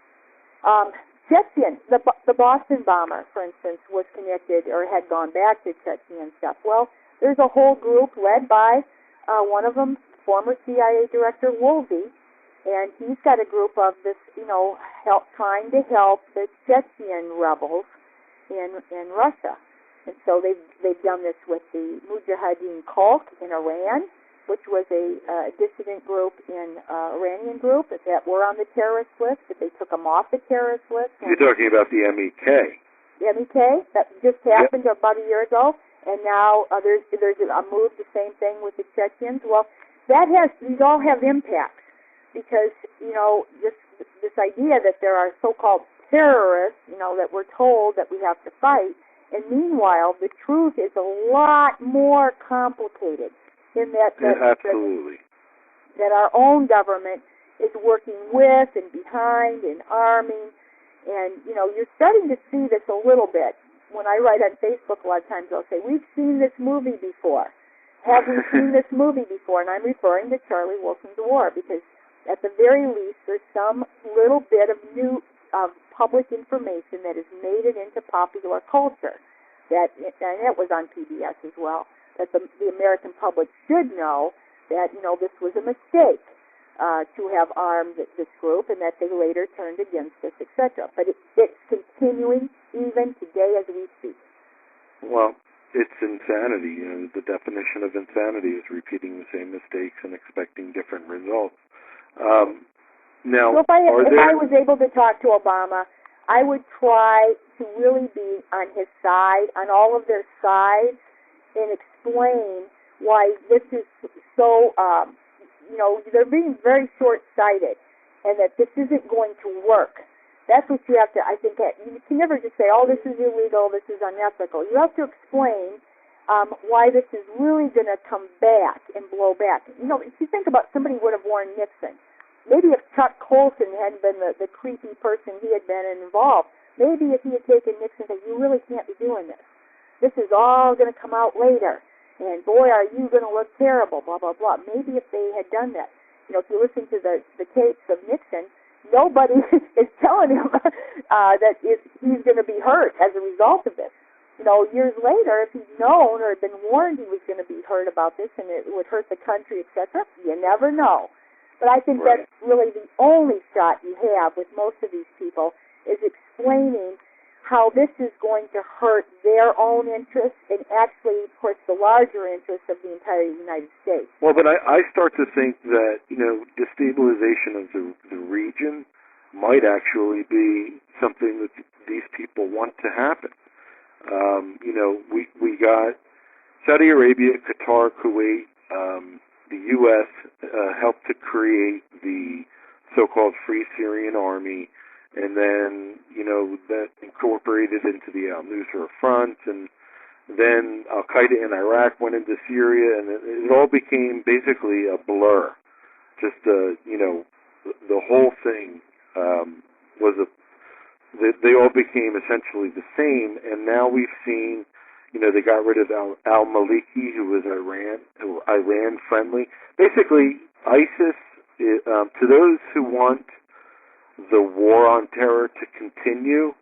Chechen, the Boston bomber, for instance, was connected or had gone back to Chechnya and stuff. Well, there's a whole group led by one of them, former CIA Director Woolsey, and he's got a group of this, trying to help the Chechen rebels in Russia. And so they've done this with the Mujahideen cult in Iran, which was a dissident group in Iranian group that were on the terrorist list, but they took them off the terrorist list. You're talking about the MEK. The MEK, that just happened about a year ago, and now there's a move, the same thing with the Chechens. Well, these all have impacts, because, this idea that there are so-called terrorists, that we're told that we have to fight, and meanwhile, the truth is a lot more complicated. In that absolutely. That our own government is working with and behind and arming, and you're starting to see this a little bit. When I write on Facebook, a lot of times I'll say, "We've seen this movie before." Have we seen this movie before? And I'm referring to Charlie Wilson's War, because at the very least, there's some little bit of new public information that has made it into popular culture. And it was on PBS as well. That the American public should know that, this was a mistake to have armed this group, and that they later turned against us, etc. But it's continuing even today as we speak. Well, it's insanity. The definition of insanity is repeating the same mistakes and expecting different results. Now, so if I was able to talk to Obama, I would try to really be on his side, on all of their sides, and explain why this is so, they're being very short-sighted, and that this isn't going to work. That's what you have to, I think, you can never just say, oh, this is illegal, this is unethical. You have to explain why this is really going to come back and blow back. If you think about somebody would have warned Nixon. Maybe if Chuck Colson hadn't been the creepy person he had been involved, maybe if he had taken Nixon and said, you really can't be doing this. This is all going to come out later, and boy, are you going to look terrible, blah, blah, blah. Maybe if they had done that. If you listen to the tapes of Nixon, nobody is telling him that he's going to be hurt as a result of this. Years later, if he'd known or had been warned he was going to be hurt about this and it would hurt the country, etc., you never know. But I think that's really the only shot you have with most of these people, is explaining how this is going to hurt their own interests and actually, of course, the larger interests of the entire United States. Well, but I start to think that, destabilization of the region might actually be something that these people want to happen. We got Saudi Arabia, Qatar, Kuwait, the U.S. Helped to create the so-called Free Syrian Army, and then, that incorporated into the al-Nusra Front, and then Al-Qaeda in Iraq went into Syria, and it all became basically a blur. Just, the whole thing they all became essentially the same, and now we've seen, they got rid of al-Maliki, who was Iran-friendly. Basically, ISIS, to those who want the war on terror to continue,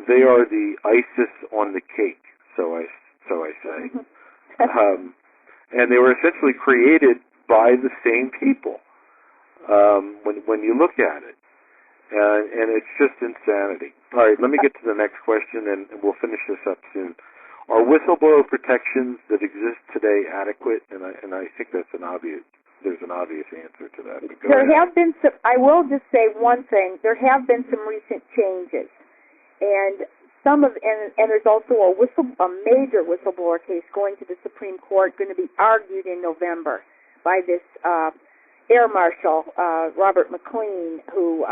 they are the ISIS on the cake, so I say. And they were essentially created by the same people, when you look at it. And it's just insanity. All right, let me get to the next question, and we'll finish this up soon. Are whistleblower protections that exist today adequate? And I think there's an obvious answer to that. There have been some. I will just say one thing. There have been some recent changes, and there's also a major whistleblower case going to the Supreme Court, going to be argued in November by this Air Marshal Robert McLean, who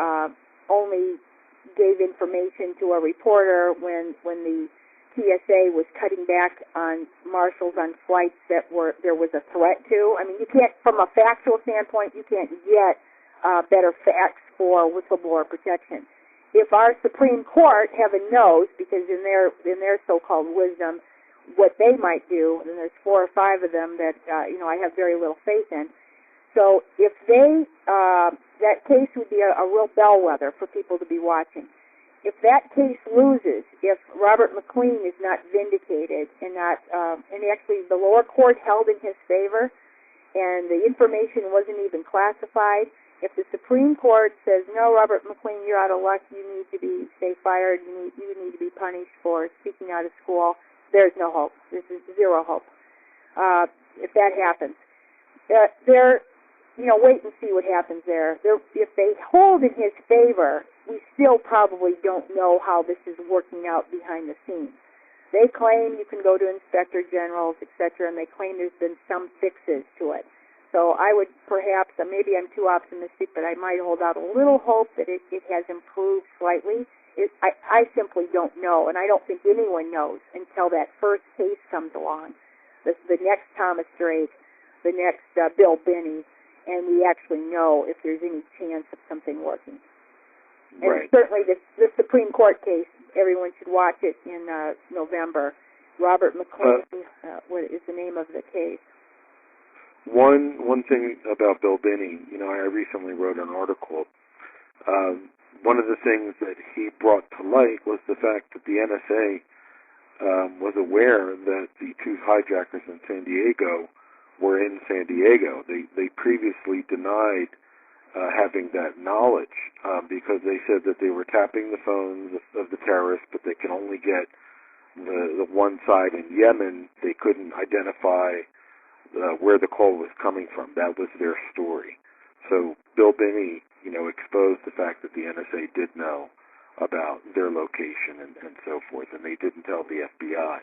only gave information to a reporter when the TSA was cutting back on marshals on flights that there was a threat to. I mean, you can't, from a factual standpoint, you can't get better facts for whistleblower protection. If our Supreme Court, heaven knows, because in their so-called wisdom, what they might do, and there's 4 or 5 of them that I have very little faith in. So if that case would be a real bellwether for people to be watching. If that case loses, if Robert McLean is not vindicated and actually the lower court held in his favor, and the information wasn't even classified, if the Supreme Court says, no, Robert McLean, you're out of luck, you need to stay fired, you need to be punished for speaking out of school, there's no hope. This is zero hope. If that happens, wait and see what happens there. If they hold in his favor, we still probably don't know how this is working out behind the scenes. They claim you can go to inspector generals, etc., and they claim there's been some fixes to it. So I would perhaps, maybe I'm too optimistic, but I might hold out a little hope that it has improved slightly. I simply don't know, and I don't think anyone knows until that first case comes along, the next Thomas Drake, the next Bill Binney, and we actually know if there's any chance of something working. And certainly the Supreme Court case, everyone should watch it in November. Robert McLean, what is the name of the case? One thing about Bill Binney, I recently wrote an article. One of the things that he brought to light was the fact that the NSA was aware that the two hijackers in San Diego were in San Diego. They previously denied having that knowledge because they said that they were tapping the phones of the terrorists, but they could only get the one side in Yemen. They couldn't identify where the call was coming from. That was their story. So Bill Binney, exposed the fact that the NSA did know about their location and so forth, and they didn't tell the FBI,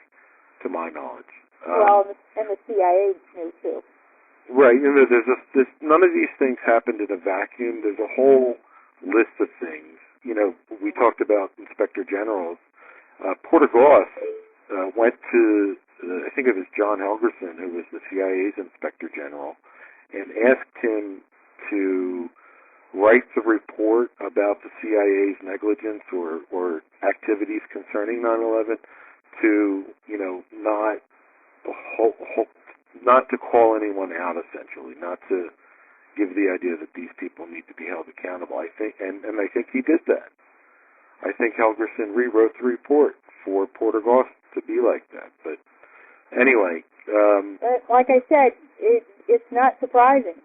to my knowledge. And the CIA knew too. Right. There's none of these things happened in a vacuum. There's a whole list of things. We talked about inspector generals. Porter Goss went to, I think it was John Helgerson, who was the CIA's inspector general, and asked him to write the report about the CIA's negligence or activities concerning 9/11 to, not to call anyone out, essentially, not to give the idea that these people need to be held accountable. I think, and I think he did that. I think Helgerson rewrote the report for Porter Goss to be like that. But anyway, like I said, it's not surprising.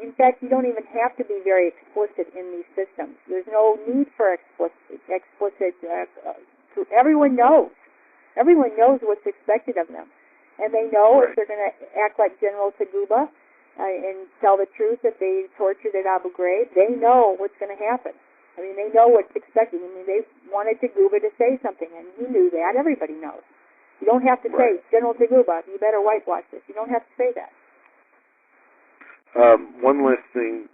In fact, you don't even have to be very explicit in these systems. There's no need for explicit. Everyone knows. Everyone knows what's expected of them. And they know if they're going to act like General Taguba and tell the truth that they tortured at Abu Ghraib, they know what's going to happen. They know what's expected. They wanted Taguba to say something, and he knew that. Everybody knows. You don't have to say, General Taguba, you better whitewash this. You don't have to say that. One last thing,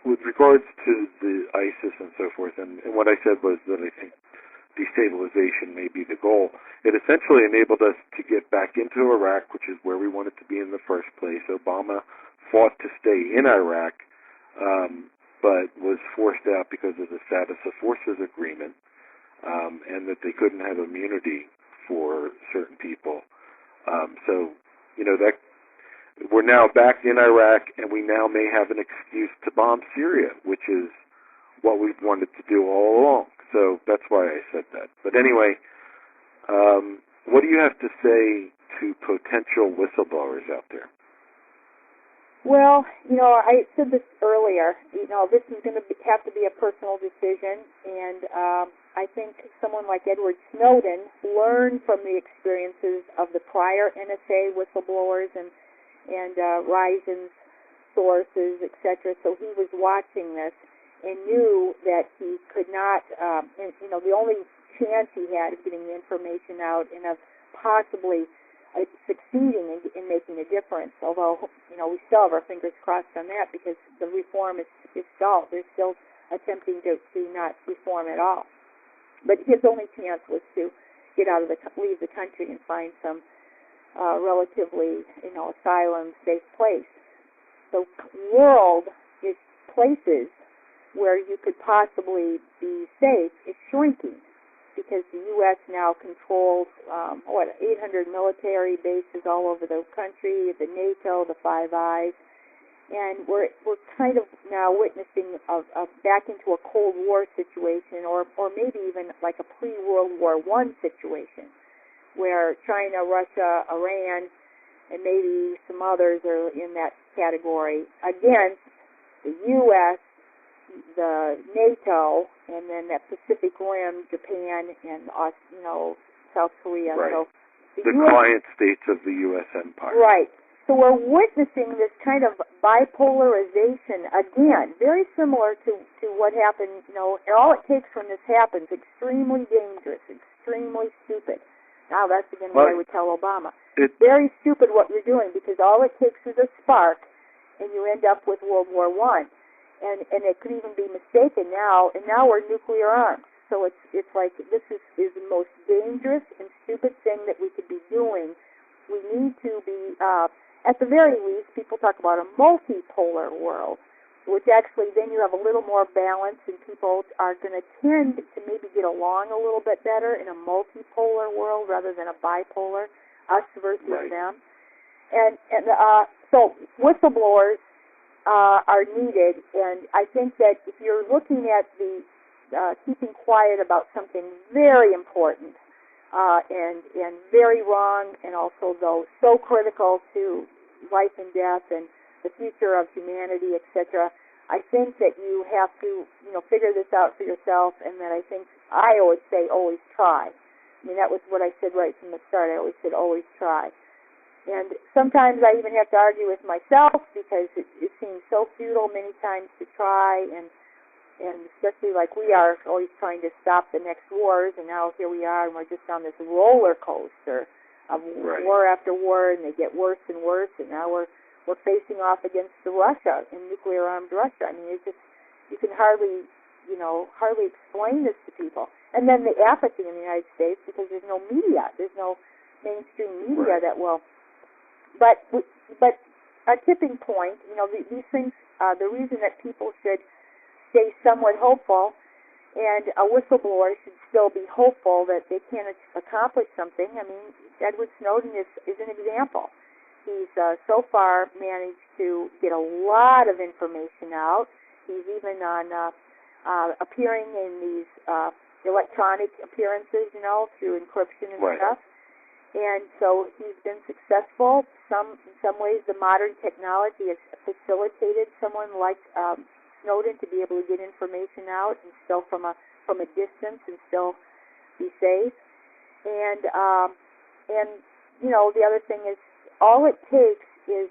with regards to the ISIS and so forth, and what I said was that I think destabilization may be the goal. It essentially enabled us to get back into Iraq, which is where we wanted to be in the first place. Obama fought to stay in Iraq, but was forced out because of the status of forces agreement, and that they couldn't have immunity for certain people. That we're now back in Iraq, and we now may have an excuse to bomb Syria, which is what we've wanted to do all along. So that's why I said that. But anyway, what do you have to say to potential whistleblowers out there? Well, I said this earlier. This is going to have to be a personal decision, and I think someone like Edward Snowden learned from the experiences of the prior NSA whistleblowers and Ryzen's sources, etc. So he was watching this and knew that he could not, the only chance he had of getting the information out and of possibly succeeding in making a difference, although, we still have our fingers crossed on that because the reform is stalled. They're still attempting to not reform at all. But his only chance was to leave the country and find some relatively, asylum safe place. The world is places where you could possibly be safe is shrinking because the U.S. now controls 800 military bases all over the country, the NATO, the Five Eyes, and we're kind of now witnessing back into a Cold War situation, or maybe even like a pre-World War I situation, where China, Russia, Iran, and maybe some others are in that category against the U.S., the NATO, and then that Pacific Rim, Japan, and South Korea. Right. So the client states of the U.S. empire. Right. So we're witnessing this kind of bipolarization again, very similar to what happened, and all it takes when this happens, extremely dangerous, extremely stupid. Now that's again what I would tell Obama. It's very stupid what you're doing, because all it takes is a spark and you end up with World War I. And it could even be mistaken now, and now we're nuclear armed. So it's like this is the most dangerous and stupid thing that we could be doing. We need to be, at the very least, people talk about a multipolar world, which actually then you have a little more balance, and people are going to tend to maybe get along a little bit better in a multipolar world rather than a bipolar, us versus them. And so whistleblowers are needed, and I think that if you're looking at the keeping quiet about something very important and very wrong, and also though so critical to life and death and the future of humanity, etc., I think that you have to figure this out for yourself, and that I always say always try. I mean, that was what I said right from the start. I always said always try. And sometimes I even have to argue with myself, because it seems so futile many times to try, and especially like we are always trying to stop the next wars, and now here we are, and we're just on this roller coaster of war after war, and they get worse and worse, and now we're facing off against Russia, and nuclear-armed Russia. I mean, you can hardly explain this to people. And then the apathy in the United States, because there's no media, there's no mainstream media that will. But a tipping point, these things, the reason that people should stay somewhat hopeful, and a whistleblower should still be hopeful that they can accomplish something. I mean, Edward Snowden is an example. He's so far managed to get a lot of information out. He's even on appearing in these electronic appearances, through encryption and stuff. And so he's been successful. In some ways, the modern technology has facilitated someone like Snowden to be able to get information out, and still from a distance, and still be safe. And the other thing is, all it takes is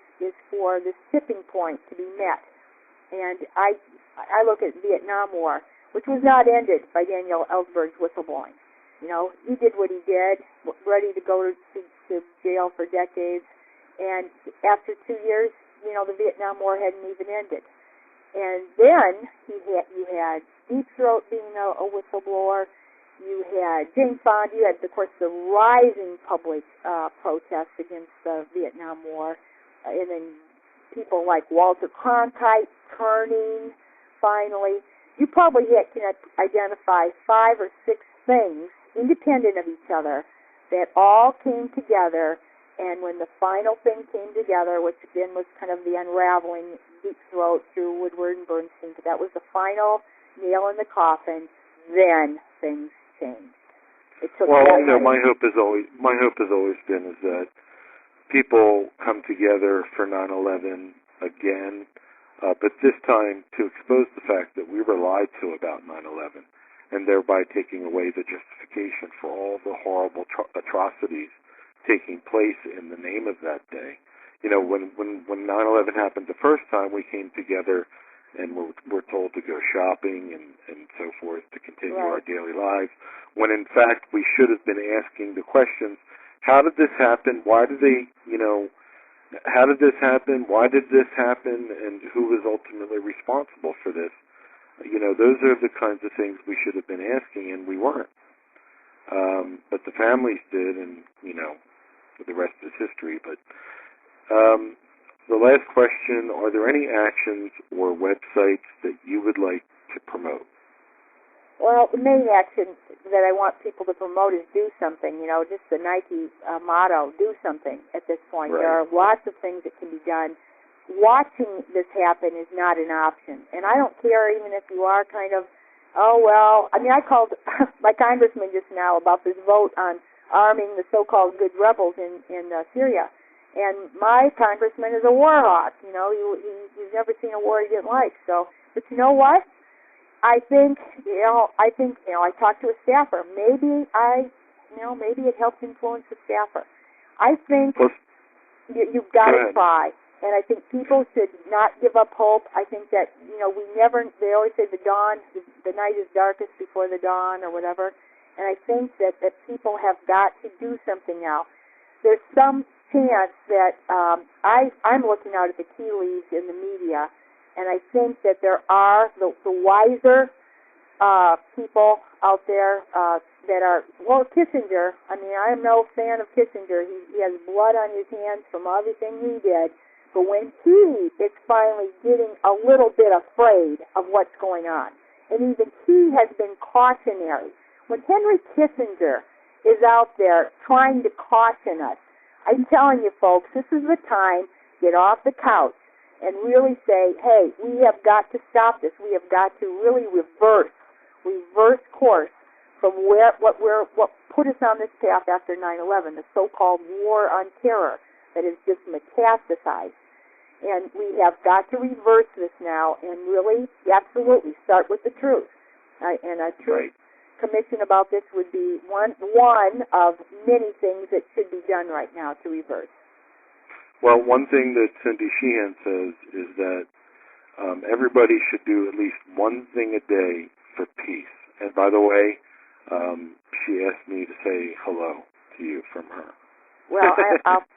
for this tipping point to be met. And I look at Vietnam War, which was not ended by Daniel Ellsberg's whistleblowing. He did what he did, ready to go to jail for decades. And after 2 years, the Vietnam War hadn't even ended. And then you had Deep Throat being a whistleblower. You had James Bond. You had, of course, the rising public protests against the Vietnam War. And then people like Walter Cronkite turning, finally. You probably can identify 5 or 6 things, independent of each other, that all came together. And when the final thing came together, which again was kind of the unraveling, Deep Throat through Woodward and Bernstein, but that was the final nail in the coffin, then things changed. My hope has always been is that people come together for 9/11 again, but this time to expose the fact that we were lied to about 9/11, and thereby taking away the justification for all the horrible atrocities taking place in the name of that day. When 9/11 happened the first time, we came together and we're told to go shopping and so forth to continue our daily lives, when in fact we should have been asking the questions: how did this happen? Why did they, how did this happen? Why did this happen? And who was ultimately responsible for this? Those are the kinds of things we should have been asking, and we weren't. But the families did, and, the rest is history. But the last question, are there any actions or websites that you would like to promote? Well, the main action that I want people to promote is do something, just the Nike motto, do something at this point. There are lots of things that can be done. Watching this happen is not an option. And I don't care even if you are kind of, I called my congressman just now about this vote on arming the so-called good rebels in Syria. And my congressman is a war hawk. He's never seen a war he didn't like. So, but you know what? I think, I talked to a staffer. Maybe I maybe it helps influence the staffer. I think Plus, you've got go to ahead. try. And I think people should not give up hope. I think that, they always say the night is darkest before the dawn or whatever. And I think that people have got to do something now. There's some chance that I'm looking out at the tea leaves in the media, and I think that there are the wiser people out there that are, Kissinger. I mean, I am no fan of Kissinger. He has blood on his hands from everything he did. But when he is finally getting a little bit afraid of what's going on, and even he has been cautionary. When Henry Kissinger is out there trying to caution us, I'm telling you, folks, this is the time. Get off the couch and really say, hey, we have got to stop this. We have got to really reverse course from what put us on this path after 9/11, the so-called war on terror that has just metastasized. And we have got to reverse this now and really, absolutely, start with the truth. And a truth commission about this would be one of many things that should be done right now to reverse. Well, one thing that Cindy Sheehan says is that everybody should do at least one thing a day for peace. And by the way, she asked me to say hello to you from her. Well,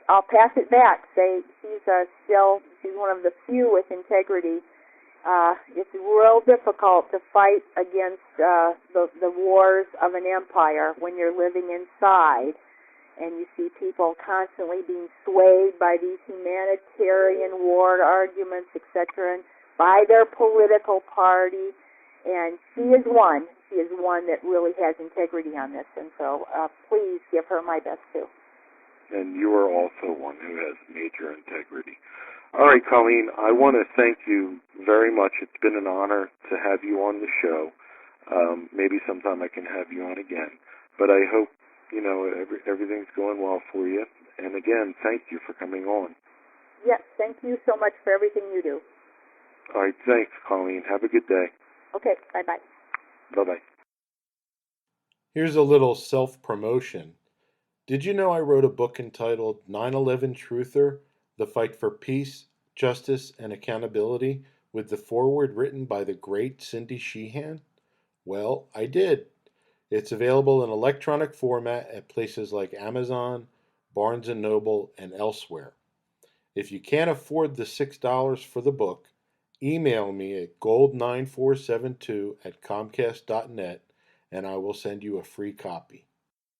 I'll pass it back. Say she's one of the few with integrity. It's real difficult to fight against the wars of an empire when you're living inside, and you see people constantly being swayed by these humanitarian war arguments, etc., and by their political party. And she is one that really has integrity on this, and so please give her my best too. And you are also one who has major integrity. All right, Colleen, I want to thank you very much. It's been an honor to have you on the show. Maybe sometime I can have you on again. But I hope, everything's going well for you. And again, thank you for coming on. Yes, thank you so much for everything you do. All right, thanks, Colleen. Have a good day. Okay, bye-bye. Bye-bye. Here's a little self-promotion. Did you know I wrote a book entitled 9/11 Truther, The Fight for Peace, Justice, and Accountability, with the foreword written by the great Cindy Sheehan? Well, I did. It's available in electronic format at places like Amazon, Barnes & Noble, and elsewhere. If you can't afford the $6 for the book, email me at gold9472@comcast.net and I will send you a free copy.